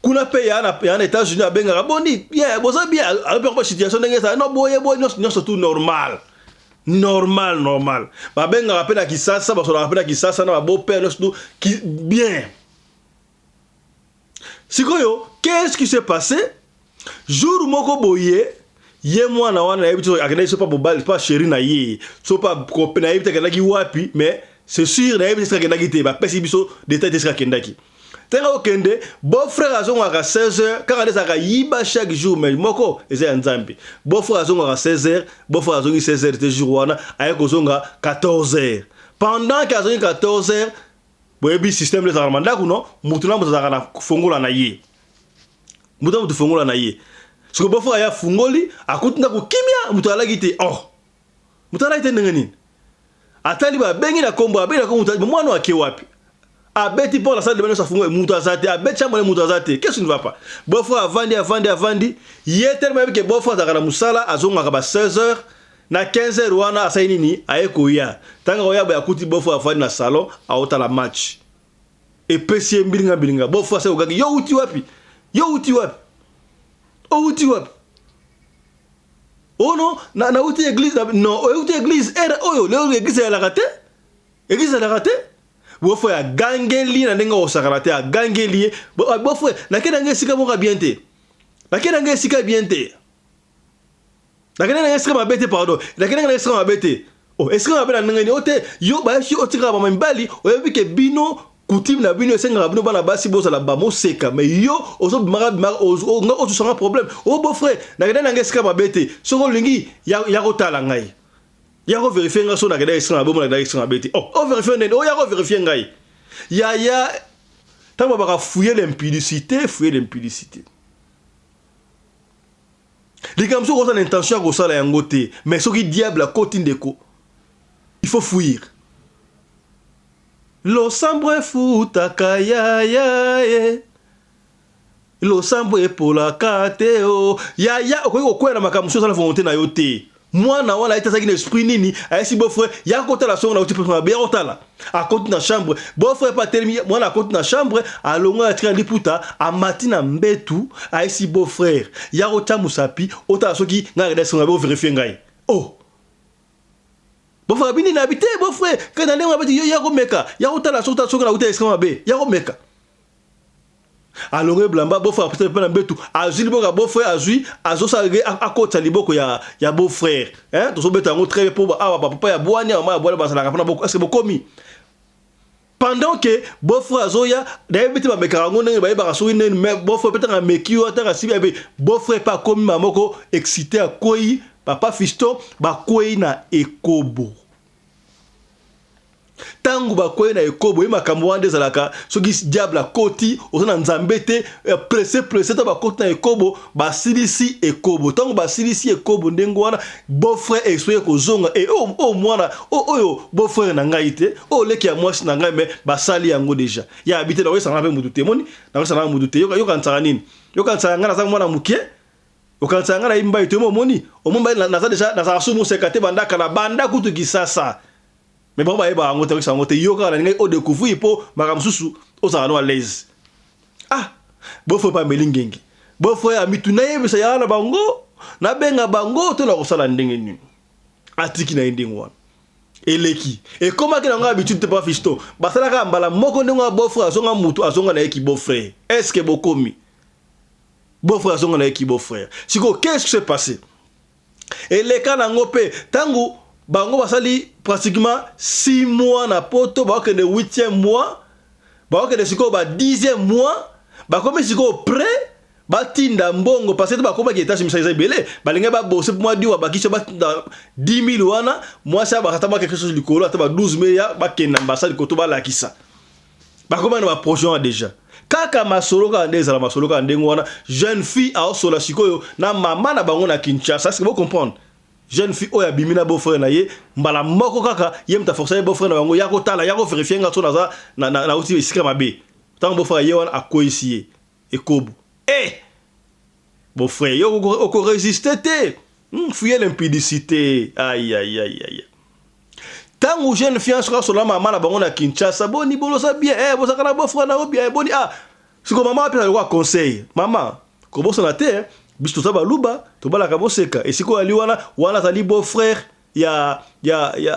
Speaker 1: kuna pe yana États-Unis abenga boni bien boza bien avec une situation ndenge ça non boye non surtout normal babenga rapena kisasa basola rapena kisasa na beau père non surtout bien sikoyo qu'est-ce qui s'est passé jour moko boye ye mwana wana yebi to akenda so pas bobal pas chéri na ye so pas copain na yebi te kendaki wapi mais c'est sûr na yebi te kendaki te ba pesi biso détail te kendaki tenga okende beau-frère azongaka 16h quand azaka yiba chaque jour mais moko eza nzambi beau-frère azongaka 16h beau-frère azongi 16h te jour wana ayeko zonga 14h pendant que azongi 14h boyebi système les armanda kuno mutuna mutazaka na fongola na ye mutu fongola na ye siko beau-frère ya fungoli akutinda kukimia mutu alaki te mutu alaki te ndenge atali ba bengi na kombo abeli na kombo mwana wake wapi abeti pour la salle de bain sa fungo mutu azate abeti chambre mutu azate qu'est-ce qui ne va pas beau-frère avandi ye tellement que beau-frère zakana musala azonga ka ba 16h na 15h wana asai nini ayeko ya tanga oya ba akuti beau-frère avandi na salon aota la match et pesie mbilinga beau-frère sa ogaki yo uti wapi oh non na uti église non uti église era oyo leo église ya la raté beau-frère gangeli na ndenga osakarate a gangeli beau-frère na kena ngesika moka bien te nakena ngesika mabete pardon nakena ngesika mabete esika mabete na ngeni ote yo ba shi otika ba mbali oyebi ke bino coutume na bino esenga bino bana basi bozala ba moseka mais yo ozo bimaka ozo sanga problème beau-frère nakena ngesika mabete soko lingi ya kotala ngai yako vérifier nga so na keda esanga bomo na keda esanga beti vérifier nene yako vérifier ngai ya tamba baka fouiller l'impudicité likamso ko sa l'intention ko sala yango te mais soki diable a côté ndeko il faut fuir lo sambre futa kaya lo sambre pola kate ya ko kwela makamuso sala volonté na yo te mwana wana ita sakina esprit nini ayesi beau-frère ya kotala songa na uti persona bien otala a côté na chambre beau-frère pas terminé mwana a côté na chambre a longa atrika liputa a matina mbetu ayesi beau-frère ya kota musapi otala soki nga reda songa be vérifier ngai beau-frère bini na habité beau-frère kana ndenge abati ya ko meka ya kotala songa na uti esika mabe ya ko meka alonge blamba beau-frère peut-être pas na mbetu azuli boka beau-frère azui azosa akota liboko ya beau-frère to so beta ngo très pour papa ya boani mama ya boani basala kapana boko est-ce bokomi pendant que beau-frère azoya d'ailleurs beti ba meka ngo ndenge ba yeba so nene mais beau-frère peut-être na meki o ta sibi be beau-frère pas komi mamoko excité a koi papa fiston ba koi na ekobo tangu bakoye na ekobo ye makambo wana ezalaka soki diable akoti oza na nzambe te presse to bakoti na ekobo basilisi ekobo ntango basilisi ekobo ndenge wana beau-frère exprès kozonga mwana oyo beau-frère na ngai te leki ya mwasi na ngai me basali yango deja ya habite na oyesanga mpe mutu te moni nakoyesanga mutu te yokanisaka nini yokanisaka ngai naza mwana mokie yokanisaka ngai na yimbai te omoni naza deja nazala so moseka te bandaka na banda kutu kisasa mais bon ba yeba ngote ko ngote yoka na ngai o découvrir po makamsusu o sa no à l'aise beau-frère pas melingengi beau-frère amituna yebisa ya na bango na benga bango to la kosala ndenge nini atiki na ndenge wana eleki et comment que nga habitude te pas fisto basala ka mbala moko ndenge beau-frère azonga mutu azonga na eki beau-frère est-ce que bokomi beau-frère azonga na eki beau-frère siko qu'est-ce qui s'est passé et les kana ngope tangu bango basali pratiquement 6 mois na poto baoke de 8e mois baoke de siko ba 10e mois bakomi siko prêt batinda mbongo parce que bakoma ki étage misa belé balinga ba bosser pour moi diwa bakisha ba 10 000 wana moi ça ba kataba quelque chose likolo ataba 12 000 ya ba kenda mbasa likoto ba lakisa bakoma na ba projet déjà kaka masolo ka ndeza la masolo ka ndengo wana jeune fille a osola sikoyo na mama na bango na Kinshasa est-ce que vous comprenez jeune fille oya bimina beau-frère na ye mbala moko kaka ye mta forcer beau-frère na bango ya ko tala ya ko vérifier nga to na uti esika mabe tant beau-frère ye wana akoisie ekobo beau-frère yo ko résister te fouiller l'impudicité aïe Tant que jeune fiancé sur la maman na bango na Kinshasa, boni bolo sa bien, vous avez un beau frère na bien, boni si ko maman appelle le conseil, maman, ko bossa na terre, biso ça ba luba, to ba la ka boseka, et si ko ali wana tali beau frère, ya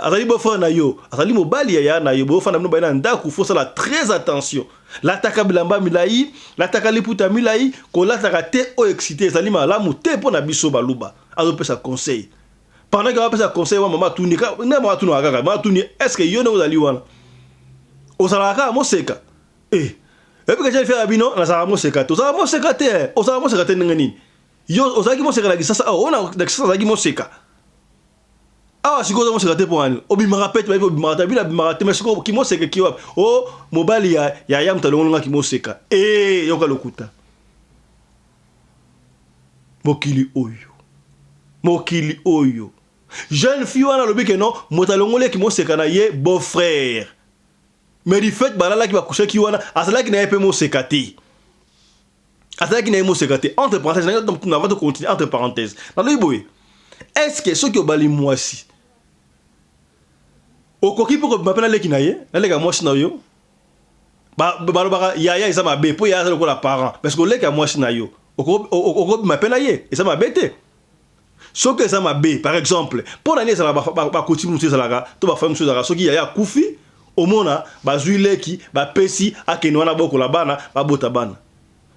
Speaker 1: azali beau frère na yo, azali mobali ya na yo, beau frère na no ba na ndaku, faut ça la très attention. L'ataka bilamba milai, l'ataka liputa milai, ko l'ataka te o excité, azali malamu te po na biso ba luba, azo pe sa conseil. Pendant que va passer conseil wa maman tuni ka na maman tuni akaka maman tuni est-ce que yo ne vous ali wana osalaka moseka et puis que j'ai fait abino na sa moseka to sa moseka te o sa moseka te ngani yo osaki moseka la gisasa ona la gisasa la moseka siko za moseka te po ani obi marapete ba obi marata bila marate mais siko ki moseka ki wa o mobali ya mtalonga ki moseka yoka lokuta mokili oyo jeune fille wana lobi que non motalongole ki moseka na ye beau frère mais du fait balala ki ba coucher ki wana asala ki na pe moseka te asala ki na moseka te entre parenthèses donc on va continuer entre parenthèses na lobi boy est-ce que ceux qui obali mwasi okoki pour m'appeler leki na ye na leka mwasi na yo ba ya isa mabe po ya ko la parent parce que leka mwasi na yo okoki m'appeler na ye isa mabe te. Ce que ça m'a bé, par exemple, pour l'année, ça va continuer à faire tout va faire chose à ce qui y a Koufi, au mona, bazuile qui, pesi, à Kenwana boko la bana, botabana.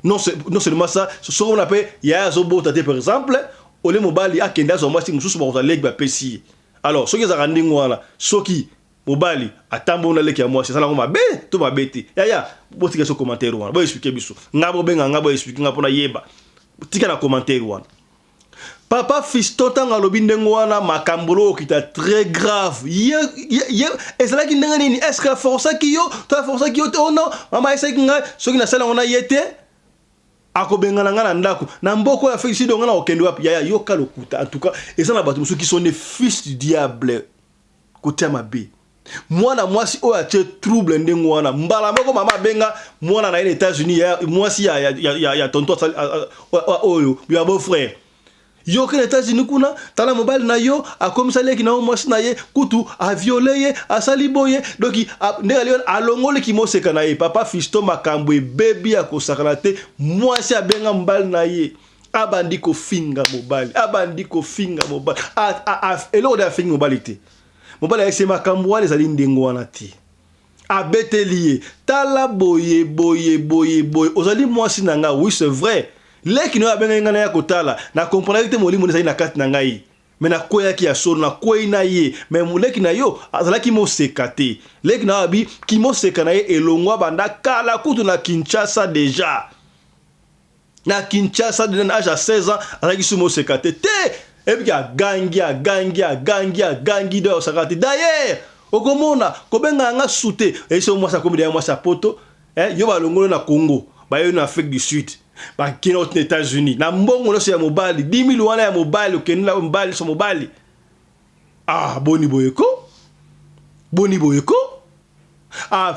Speaker 1: Non seulement ça, ce qu'on appelle, il y a Zobotate par exemple, au le mobali, à Kenda, au moins, si nous sommes leg, pesi. Alors, ce qui est à Randingwana, ce qui, mobali, à Tambo, na leki à moi, c'est ça la m'a bé, tout va bêter. Ya, botika ce commentaire, on va expliquer biso. Ngabo benga, ngabo expliquer, ngabo na yeba. Tika na commentaire, Papa Fiston tanga lobi ndengo wana makambolo kita très grave. Et c'est là qui ndenga est-ce que force qui yo, ta force qui yo oh non, mama esa kinga soki na sala ona yete akobenga na ndako. Na mboko ya fisi donga na okendo wapi ya yoka lokuta. En tout cas, et ça na batu ceux qui sont des fils du diable. Côté mabe. Moi si o a trouble ndengo wana mbala moko mama benga mwana na États-Unis moi si ya tonton oyo ya beau frère. Yo que les États-Unis kuna tala mobile na yo a comme ça les qui na moi na ye kutu a violé a saliboye donc a longole qui mo seka na ye papa Fiston makambwe baby a ko sakalate moi si a benga mobile na ye abandi ko finga mobile elo da finga mobilité mobile c'est makambwa les ali ndengo wana ti a betelier tala boye ozali moi si nanga oui c'est vrai. Les qui n'ont pas bien gagné à kotala, na comprendre que molimo ne na kat na ngai, mais na koya ki aso na koy na ye, mais mule ki na yo, azala ki mo sekate, les qui na bi ki mo sekanaye elongwa banda kala kutu na Kinshasa déjà. Na Kinshasa de l'âge à 16 ans, azala ki mo sekate te, et puis gangi de sakate. D'ailleurs, okomona kobenga nga souté, et c'est moi ça comme derrière moi sa poto, yo ba longolo na Congo, ba yo na Afrique du Sud. Qui sont aux États-Unis. Na mbongo losi ya mobali 10 000 wana ya mobali okenda mobali so mobali. Boni boyeko.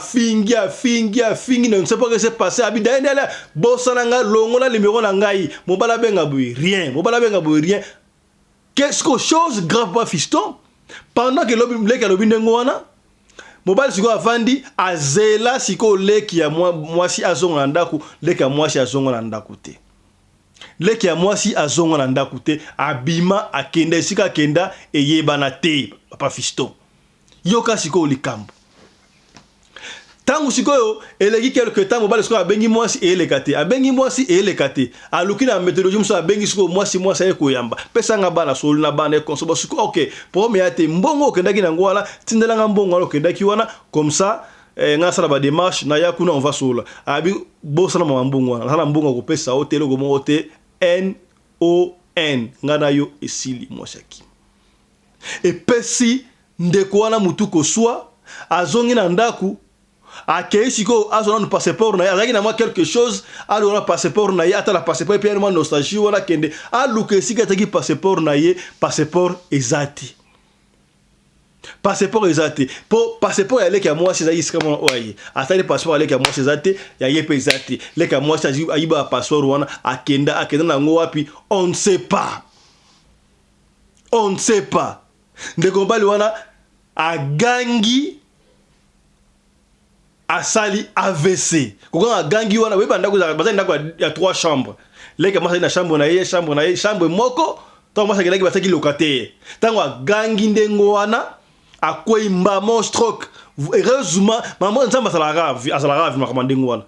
Speaker 1: Fingi ne sais pas ce qui s'est passé abida ndela bossa nanga longola numéro na ngai mobala benga boy rien. Quelque chose grave pas Fiston pendant que lobi ndengo wana mobile siko avandi azela siko leki ya mwasi azonga ndaku leki ya mwasi azonga ndaku te leki ya mwasi azonga ndaku te abima akenda sika akenda eyebana te papa Fiston yoka siko likambo tangu siko yo eleki quelque temps mobile siko abengi mwasi elekate aluki na méthodologie mso abengi siko mwasi ayeko yamba pesa nga bana solo na bana konso siko OK premier ate mbongo kendaki na ngwala tindelanga mbongo alokendaki wana comme ça nga sala ba démarche na yakuna on va solo abi bosa na mbongo wana sala mbongo ko pesa hotel ko mo hotel NON ngana yo esili mwasaki et pesi ndeko wana mutuko swa azongi na ndaku akei siko azona no passeport na yazaki na moi quelque chose alors na passeport na ye ata la passeport puis moi nostalgie wala kende aluke sika taki passeport na ye passeport ezati po passeport ya leki ya moi c'est iska mon oye ata le passeport ya leki ya moi c'est ezati ya ye pe ezati leki ya moi c'est ayiba passeport wana akenda na ngo wapi on ne sait pas ndeko bali wana agangi asali AVC koko agangi wana we banda ko baza ndako ya 3 chambres leka masa na chambre na ye chambre moko to masa kelaki basaki locataire tango agangi ndengo wana akwei mbamo stroke heureusement maman nzamba asala grave makamandingo wana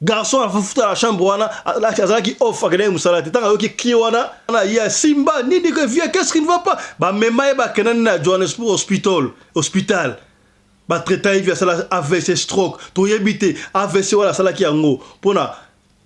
Speaker 1: garçon a foutu la chambre wana azaki off akene musala te tanga yoki ki wana na ya simba ni dit que vieux qu'est-ce qui ne va pas ba mema ba kenan na Johannesburg hospital ba traiter via sala AVC stroke to yebite AVC wala sala ki yango pona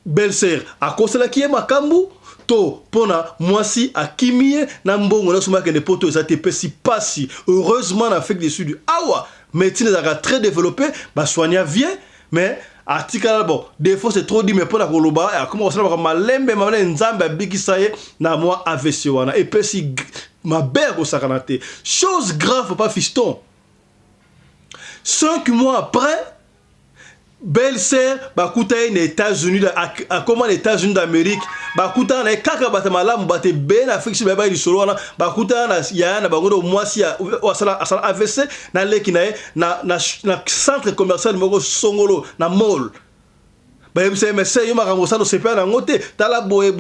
Speaker 1: belle-sœur akosela ki makambu to pona mwasi akimie na mbongo na suma kende poto ezate pesi pasi heureusement na Afrique du Sud awa médecine est très développée ba soigner vient mais article bon des fois c'est trop dit mais pour la koloba comment ça va malembe mamane nzambe bikisaye na moi AVC wana et puis si ma belle au sakanate chose grave pas fiston 5 mois après belle-sœur bakuta aux États-Unis comment les États-Unis d'Amérique bakuta na kaka batamalamu bate ben Afrique si baba lisolo wana bakuta na ya na bango mwasi ya asala AVC na leki na centre commercial moko songolo na mall ba yebisa mese yo makambo salo sepa na ngote tala boye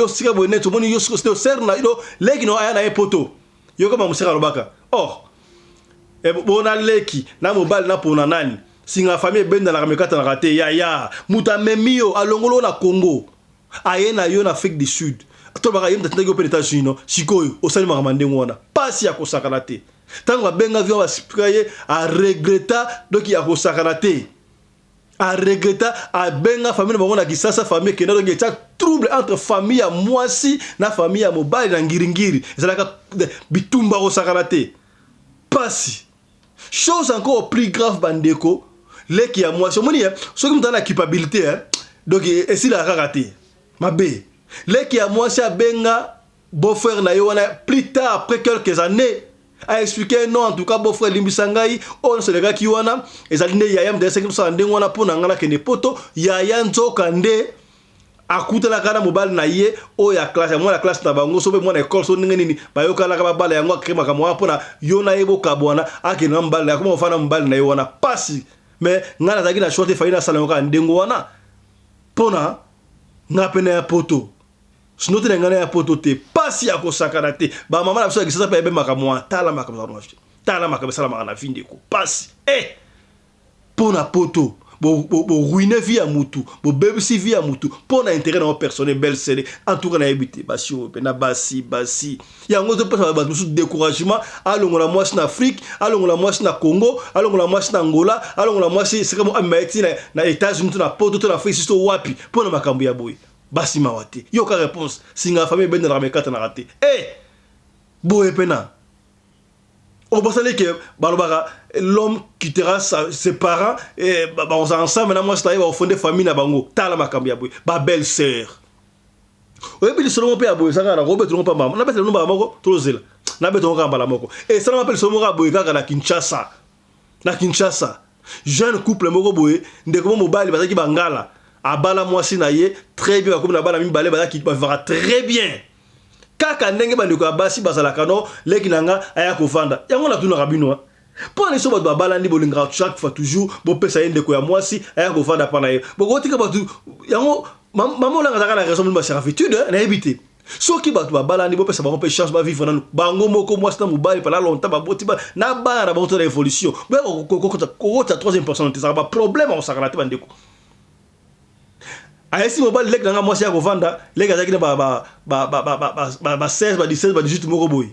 Speaker 1: sika boye neto moni yo sto serna ilo leki no aya na epoto yo kama musika lobaka e bona leki na mobile na pona nani singa famille benda na kamekata na raté ya muta memio alongolo na Congo ayena yo na Afrique du Sud to baka yem tatanga yo peneta jino sikoyo osali makamandingo wana pasi ya kosakana te tango benga vio basikaye a regretta donc ya kosakana te a regretta a benga famille bango na kisasa famille kena donc ya trouble entre famille ya mwasi na famille ya mobali na ngiringiri ezalaka bitumba kosakana te pasi chose encore plus grave bandeko leki ya mwasi omoni so ki mutana culpabilité donc esi la raté mabe leki ya mwasi abenga beau-frère na yo wana plus tard après quelques années a expliqué non en tout cas beau-frère limbisangai on se lega ki wana ezali ne yaya mdese ki so ndengo wana pona ngala kene poto yaya nzoka nde akutana kana mobali na ye o ya classe moi la classe na bango so be moi na école so ndenge nini bayokala ka babala yango akrema ka moi pona yo na yebo kabwana akena mbali na kuma ofana mbali na yo wana pasi mais ngana zaki na shorte faina sala ngoka ndengo wana pona ngapena ya poto sinote na ngana ya poto te pasi ya kosakana te ba mama na biso kisasa pa ebe makamwa tala makamwa sala makana vinde ko pasi pona poto bo ruiner vie à mutu bo bebisi vie à mutu pour na intérêt na personnel belle-sœur en tout cas na habité basio na basi ya ngoto pesa ba musu découragement alongola mwasi na Afrique alongola mwasi na Congo alongola mwasi na Angola alongola mwasi c'est comme Amérique na États-Unis na poto to na Afrique sisto wapi pour na makambo ya boy basi mawate yo ka réponse singa famille ben na mekata na raté boy pena on pense que l'homme quittera ses parents et on ensemble maintenant moi c'est va fonder famille na bango tala makambo ya boy ba belle-sœur oyebi solo pe ya boy saka na robet no pa mama na beto no ba moko tozela na beto no kamba la moko et ça m'appelle solo moko boy kaka na Kinshasa jeune couple moko boy ndeko mobali bazaki bangala abala mwasi na ye très bien comme na bala mi balé bazaki va très bien kaka ndenge bandeko abasi bazalaka no leki nanga aya kovanda yango na tuna kabino po ne so ba babala ndi bolinga chaque fois toujours bo pesa yende ko ya mwasi aya kovanda pa na ye boko tika batu yango maman la ngaka na raison de ma servitude na éviter so ki batu babala ndi bo pesa ba chance ba vivre na bango moko mwasi na mobali pa la longtemps ba boti ba na ba na bonto révolution ba ko ta troisième personne ça ba problème on s'arrête te bandeko aesi mobali lek nanga mwasi ya kovanda lek azaki na ba 16 ba 17 ba 18 moko boy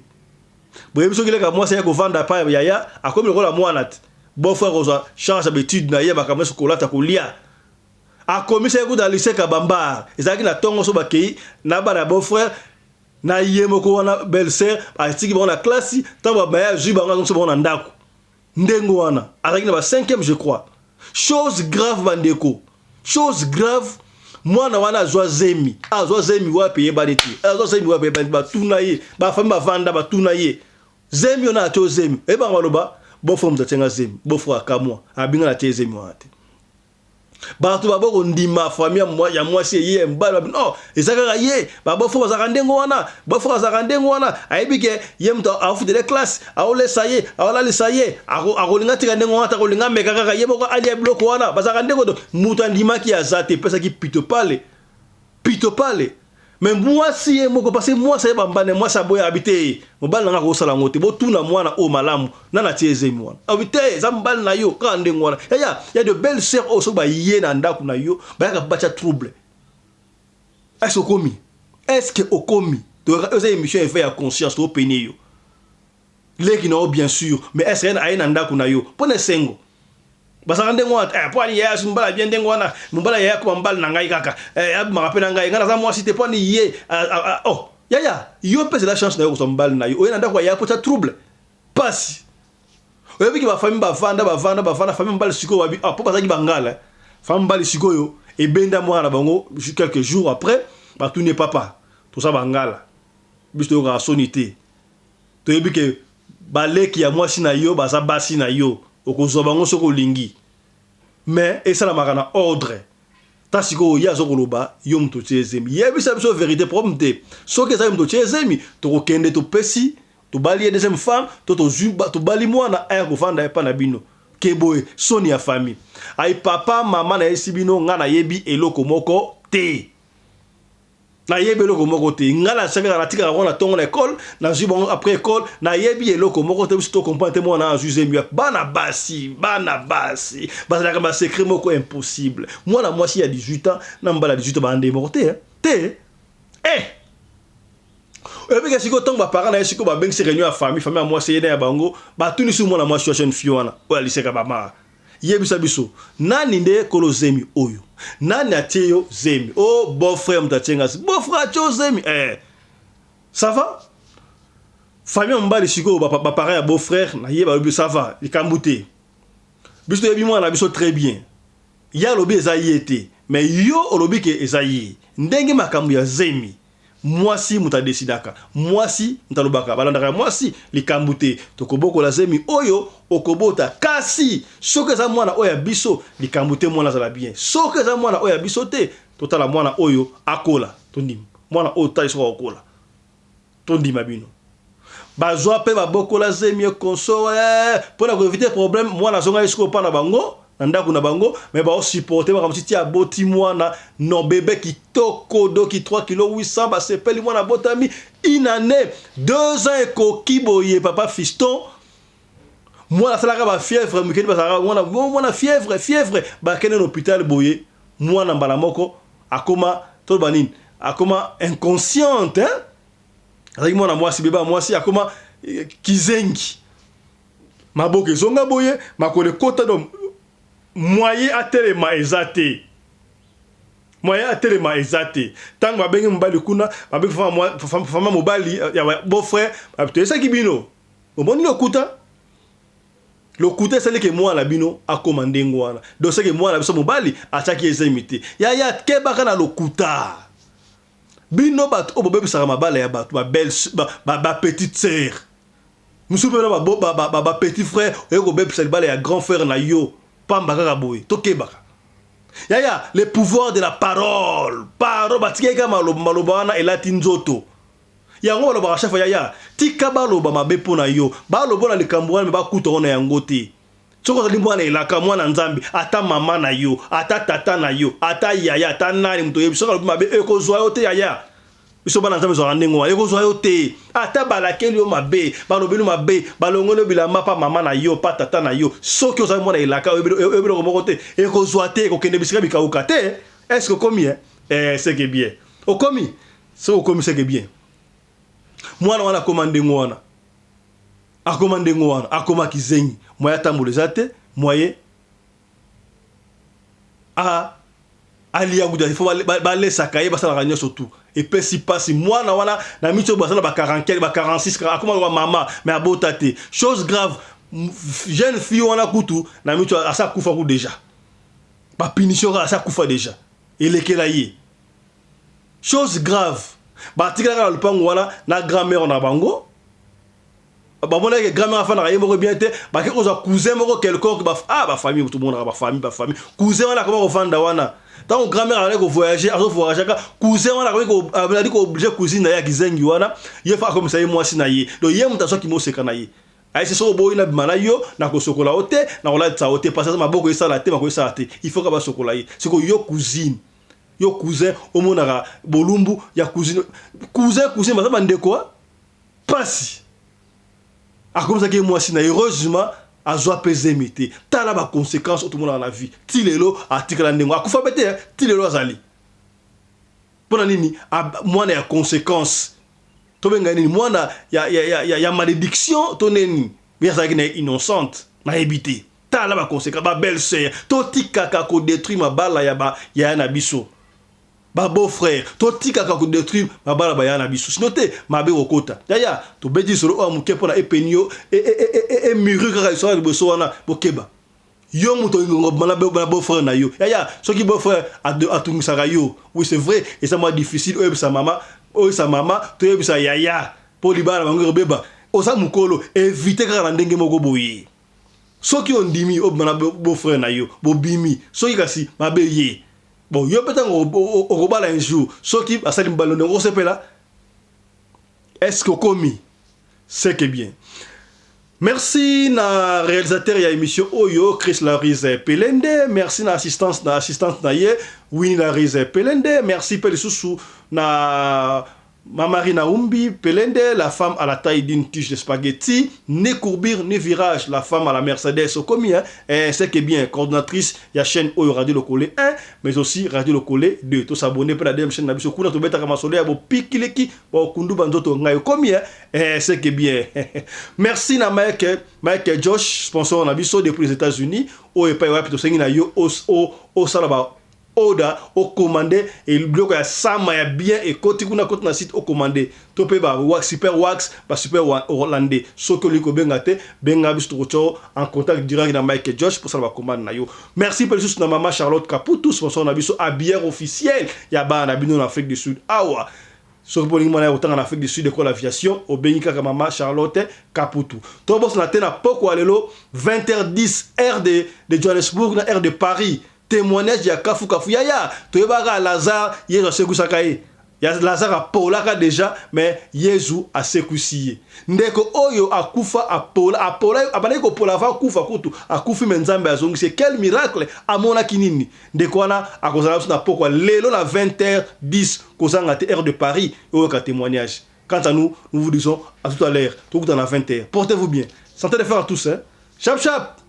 Speaker 1: boye biso ki lek mwasi ya kovanda pa yaya akomi lokola mwana te bon frère oza charge d'habitude na ye makambo sokolata kolia akomi se kuda lycée Kabamba ezaki na tongo so bakei na ba na bon frère na ye moko wana belle-sœur atiki ba na classe tambo ba ya ju ba ngana so ba na ndako ndengo wana azaki na ba 5e je crois chose grave bandeko chose grave mwana wana azwa zemi wapi ye baneti azwa zemi wapi ye baneti batuna ye ba fami bavanda batuna ye zemi ona ato zemi eba ngaloba bo fo mzatenga zemi bo fo akamwa abinga na te zemi wate bato baboko ndima famille ya mwasi ye mbala non ezaka ye babo fo bazakandengo wana bafo bazakandengo wana ayebike ye mto afu de classe aole saye aola le saye akolinga tika ndengo wana akolinga meka kaka ye boko ali bloc wana bazakandengo do muta ndima ki azate pesa ki pito pale mais mwasi ye moko parce moi ça bambane moi ça boya habiter mobali nga ko sala ngote bo tuna mwana o malamu nana tieze mwana habiter zambali na yo ka ndengo wana ya de belles sœurs oso ba ye na ndaku na yo ba ka bacha trouble est-ce que okomi to eza émission fait à conscience to peine yo leki na bien sûr mais est-ce que na ndaku na yo pone sengo basaka ndengo wana pwani ya sumbala bien ndengo wana mbala ya ko mbala na ngai kaka makape ngai ngana za mwasi te pwani ye oh yo pese la chance na yo ko mbala na yo oyena ndako ya pota trouble pasi oyebi ki ba famille bavanda famille mbala siko wabi po bazaki bangala famille mbala siko yo ebenda mwana bango quelques jours après ba tourner papa tout ça bangala biso ka sonité to yebi ke baleki ya mwasi na yo baza basi na yo okozwa bango soko lingi mais esala makana ordre tasiko ya zokoloba yo mto chezemi yebisa biso vérité problème te soki ezali mto chezemi tokokende topesi tobali deuxième femme tobali mwana aya kofanda epa na bino keboye soni ya famille ai papa mama na yesi bino nga na yebi eloko moko te na yebi eloko moko te ngala saka na tika na tongo na école na bon après école na yebi eloko moko te biso to comprendre te mwana juger mieux bana basi bazala ka secret moko impossible mwana mwasi ya 18 ans na mbala 18 ans bande moko te ebika siko tongo ba parents na siko ba bengi se réunion ya famille ya mwasi yena ya bango ba tuni su mwana mwasi jeune fille wana oya liseka ba ma yebisa biso nani nde kolo zemi oyo nani atieyo zemi oh beau frère mtatenga beau frère atio zemi ça va famille mbali siko ba parents ya beau frère na yeba lobi ça va likambute biso yebi mwana biso très bien ya lobi ezayete mais yo olobi ke ezayi ndenge makambu ya zemi mwasi mutadesidaka mwasi mutalobaka balandaka mwasi likambute tokoboko la zemi oyo okobota kasi soke za mwana oya biso likambute mwana zala bien soke za mwana oya biso te totala mwana oyo akola tondima mwana oyo taiso akola tondima bino bazwa pe baboko la zemi konso pona ko éviter problème mwana zonga isko pa na bango ndako na bango mais ba supporter ba kamti a boti mwana non bébé qui toko doki 3 kg 800 ba sepeli mwana botami une année 2 ans ekoki boye papa fiston mwana salaka ba fièvre mukeni ba salaka mwana fièvre ba kene na hôpital boye mwana mbala moko akoma to banine akoma inconsciente avec mwana mwasi beba mwasi akoma kizengi maboke zonga boye makole kota do moyen atelema ezate tant babengi mobali kuna babengi fama mobali ya beau frère abitesa kibino omoni lokuta c'est que moi la bino a commandé ngwana donc c'est que moi la biso mobali achaki ezemite ya kebaka na lokuta bino bat obobe bisaka mabala ya bat ba belle ba petite sœur musupe na ba petit frère eko bebe salibala ya grand frère na yo pamba kaka boy tokebaka ya le pouvoir de la parole batikeka maloba wana elati nzoto yango baloba chef ya tika baloba mabe pona yo baloba na likambo wana bakuta ona yango te soko zali mwana elaka mwana nzambe ata mama na yo ata tata na yo ata yaya ata nani mto yebi soko mabe ekozwa yo te yaya biso bana nzambe zo ndengo ekozwa yo te ata balakeli yo mabe balobeli mabe balongolo bilamba pa mama na yo pa tata na yo soki ozali mwana elaka ebilo moko te ekozwa te kokende bisika bikauka te est-ce que combien c'est que bien okomi c'est que bien mwana wana commande ngwana akomande ngwana akoma kizengi moya tambuleza te moye ali aguda il faut baler sakaye basala ranyo surtout et puis si passe mwana wana na micho basala ba 44 ba 46 akoma wa mama mais abota te chose grave jeune fille wana kutu na micho asa kufa ku déjà ba punition asa kufa déjà elekela ye chose grave batika na lupango wana na grand-mère na bango Babona que grand-mère afana ka yebo bien te ba ke oza cousin moko quelconque ba famille tout le monde ba famille cousin wana comment ofanda wana tant grand-mère allait voyager ka cousin wana ko a dit ko obligé cousine na ya kizengi wana ye fa comme ça moi si na ye donc ye muta so ki mo seka na ye ay c'est so boy na bimana yo na ko sokola ote na kola tsa ote parce que maboko esa la te mako esa te il faut ka ba sokola ye c'est ko yo cousine yo cousin au monara bolumbu ya cousin ba ndeko pasi a comme ça que moi si na heureusement a zo apaiser mité tala ba conséquences tout le monde dans la vie tilelo article la ndengo akufa bete tilelo azali pona nini moi na ya conséquences to benga nini moi na ya malédiction to neni bien ça qui est innocente na éviter tala ba conséquences ba belle-sœur to tikaka ko détruire ma bala ya na biso ba beau-frère to tikaka ko détruire ma bala ba ya na biso sinon te mabe okota yaya to bedi solo o amuke pona epenio e muru kaka so na boso wana bokeba yo muto ngo bana beau-frère na yo yaya so ki beau-frère atungisaka yo oui c'est vrai et ça m'a difficile o sa maman to yebisa yaya po libala bango beba o sa mukolo éviter kaka na ndenge moko boye so ki ondimi o bana beau-frère na yo bobimi so ki kasi mabe ye bon, yo peut-être au bal un jour, ce qui a salim ballon, on sait pas là. Est-ce que commis, c'est que bien. Merci na réalisateur ya émission Oyo Chris Larise Pelende, merci na assistance na ye Winnie Larise Pelende, merci pel susu na Mamarina Umbi Pelende, la femme à la taille d'une tige de spaghetti, ne courbir ni virage, la femme à la Mercedes au commis, c'est que bien, coordinatrice, il y a chaîne Oyo Radio Locole 1, mais aussi Radio Locole 2. Tout s'abonner pour la deuxième chaîne, Nabiso Kuna, tout bête à Kamasole, à vos pikileki, au Kundu Banzoto, Ngayo commis, c'est que bien. Merci na Mike Josh, sponsor Nabiso depuis les États-Unis, au Epaïwa, plutôt Sengi na yo, au Salaba. Oda au commandé et le bloc ya sama ya bien et côté kuna côté na site au commandé topé ba wax super hollandais soko liko bengate benga bistrucho en contact direct na Mike Josh pour ça va commande na yo. Merci pour juste na maman Charlotte Caputo sponsor na biso à bière officielle ya ba na bino en Afrique du Sud awa so pour ngima na autant en Afrique du Sud de l'aviation au benika ka maman Charlotte Caputo to boss na tena poko alelo 20h10 heure de Johannesburg na heure de Paris. Témoignage ya kafu yaya toyebaka Lazare Yesu asekusaka ye ya Lazare apolaka déjà mais Yesu asekusi ndeko oyo akufa apola abandaki kopola va kufa kutu akufi menzambe azongisi quel miracle amona kinini ndeko wana akozala na pokwa lelo na 20h10 kozanga te heure de Paris oyo ka témoignage. Quant à nous vous disons à tout à l'heure tout à 20h. Portez-vous bien, santé de faire à tous hein. Chap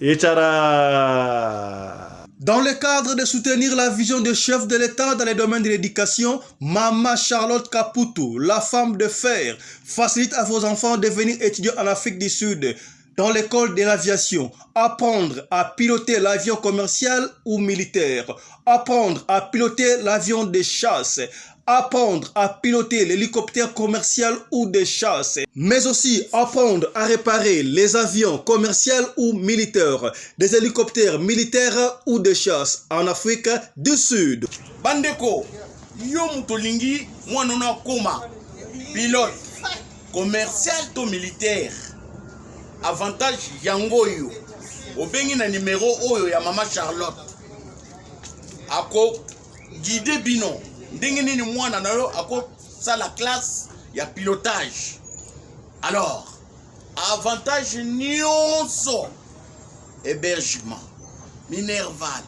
Speaker 1: et tchara. Dans le cadre de soutenir la vision des chefs de l'État dans les domaines de l'éducation, Maman Charlotte Caputo, la femme de fer, facilite à vos enfants de venir étudier en Afrique du Sud dans l'école de l'aviation, apprendre à piloter l'avion commercial ou militaire, apprendre à piloter l'avion de chasse, apprendre à piloter l'hélicoptère commercial ou de chasse, mais aussi apprendre à réparer les avions commerciaux ou militaires, des hélicoptères militaires ou de chasse en Afrique du Sud.
Speaker 7: Bandeko, yo mutolingi mwanona koma pilote commercial to militaire. Avantage yango yo. Obengi na numéro oyo ya Maman Charlotte. Ako guide bino. Ndenge nini mwana na yo ako sa la classe ya pilotage. Alors, avantage nyonso hébergement minerval.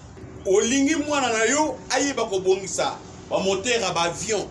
Speaker 7: Olingi mwana na yo ayeba ko bongisa ba moteur ba avion.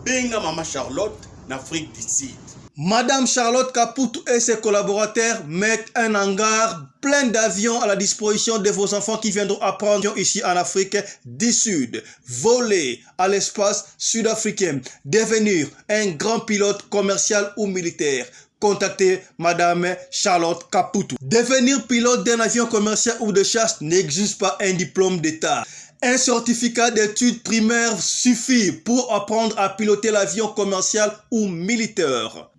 Speaker 7: Benga Maman Charlotte na Afrique du Sud.
Speaker 1: Madame Charlotte Caputo et ses collaborateurs mettent un hangar plein d'avions à la disposition de vos enfants qui viendront apprendre ici en Afrique du Sud. Voler à l'espace sud-africain, devenir un grand pilote commercial ou militaire. Contactez Madame Charlotte Caputo. Devenir pilote d'un avion commercial ou de chasse n'exige pas un diplôme d'État. Un certificat d'études primaires suffit pour apprendre à piloter l'avion commercial ou militaire.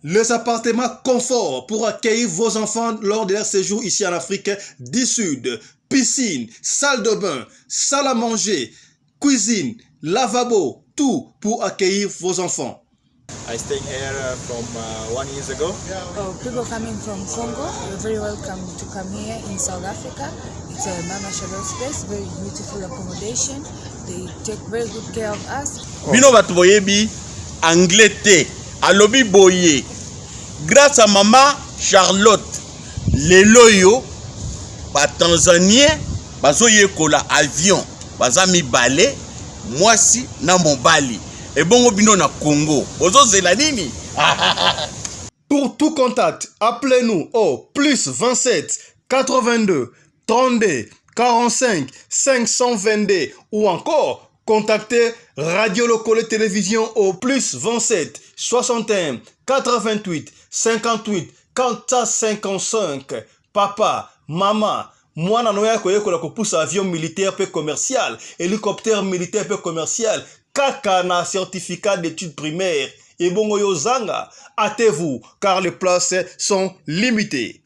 Speaker 1: Les appartements confort pour accueillir vos enfants lors de leur séjour ici en Afrique du Sud. Piscine, salle de bain, salle à manger, cuisine, lavabo, tout pour accueillir vos enfants.
Speaker 11: I stayed here from 1 year ago.
Speaker 12: Oh, people coming from Congo, you're very welcome to come here in South Africa. It's a Mama Charlotte's place, very beautiful accommodation. They take very good care of us.
Speaker 7: Bino batu boyebi anglais te, alobi boye. Grâce à Mama Charlotte, lelo yo ba Tanzanien bazo yekola avion, baza mi balé, mwasi na mobali. Et bon, bino na Congo. Ozo zela nini?
Speaker 1: Pour tout contact, appelez-nous au plus 27 82 32 45 522 ou encore contactez Radio Lokole Télévision au plus 27 61 88 58 455. Papa, maman, mwana noya koyekola kopusa avion militaire pe commercial, hélicoptère militaire pe commercial, kaka na certificat d'études primaires. Et bon yozanga, hâtez-vous car les places sont limitées.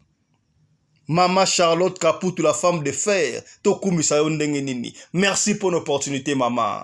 Speaker 1: Mama Charlotte Kaputu, la femme de fer, Tokumi Sayondenge Nini. Merci pour l'opportunité, maman.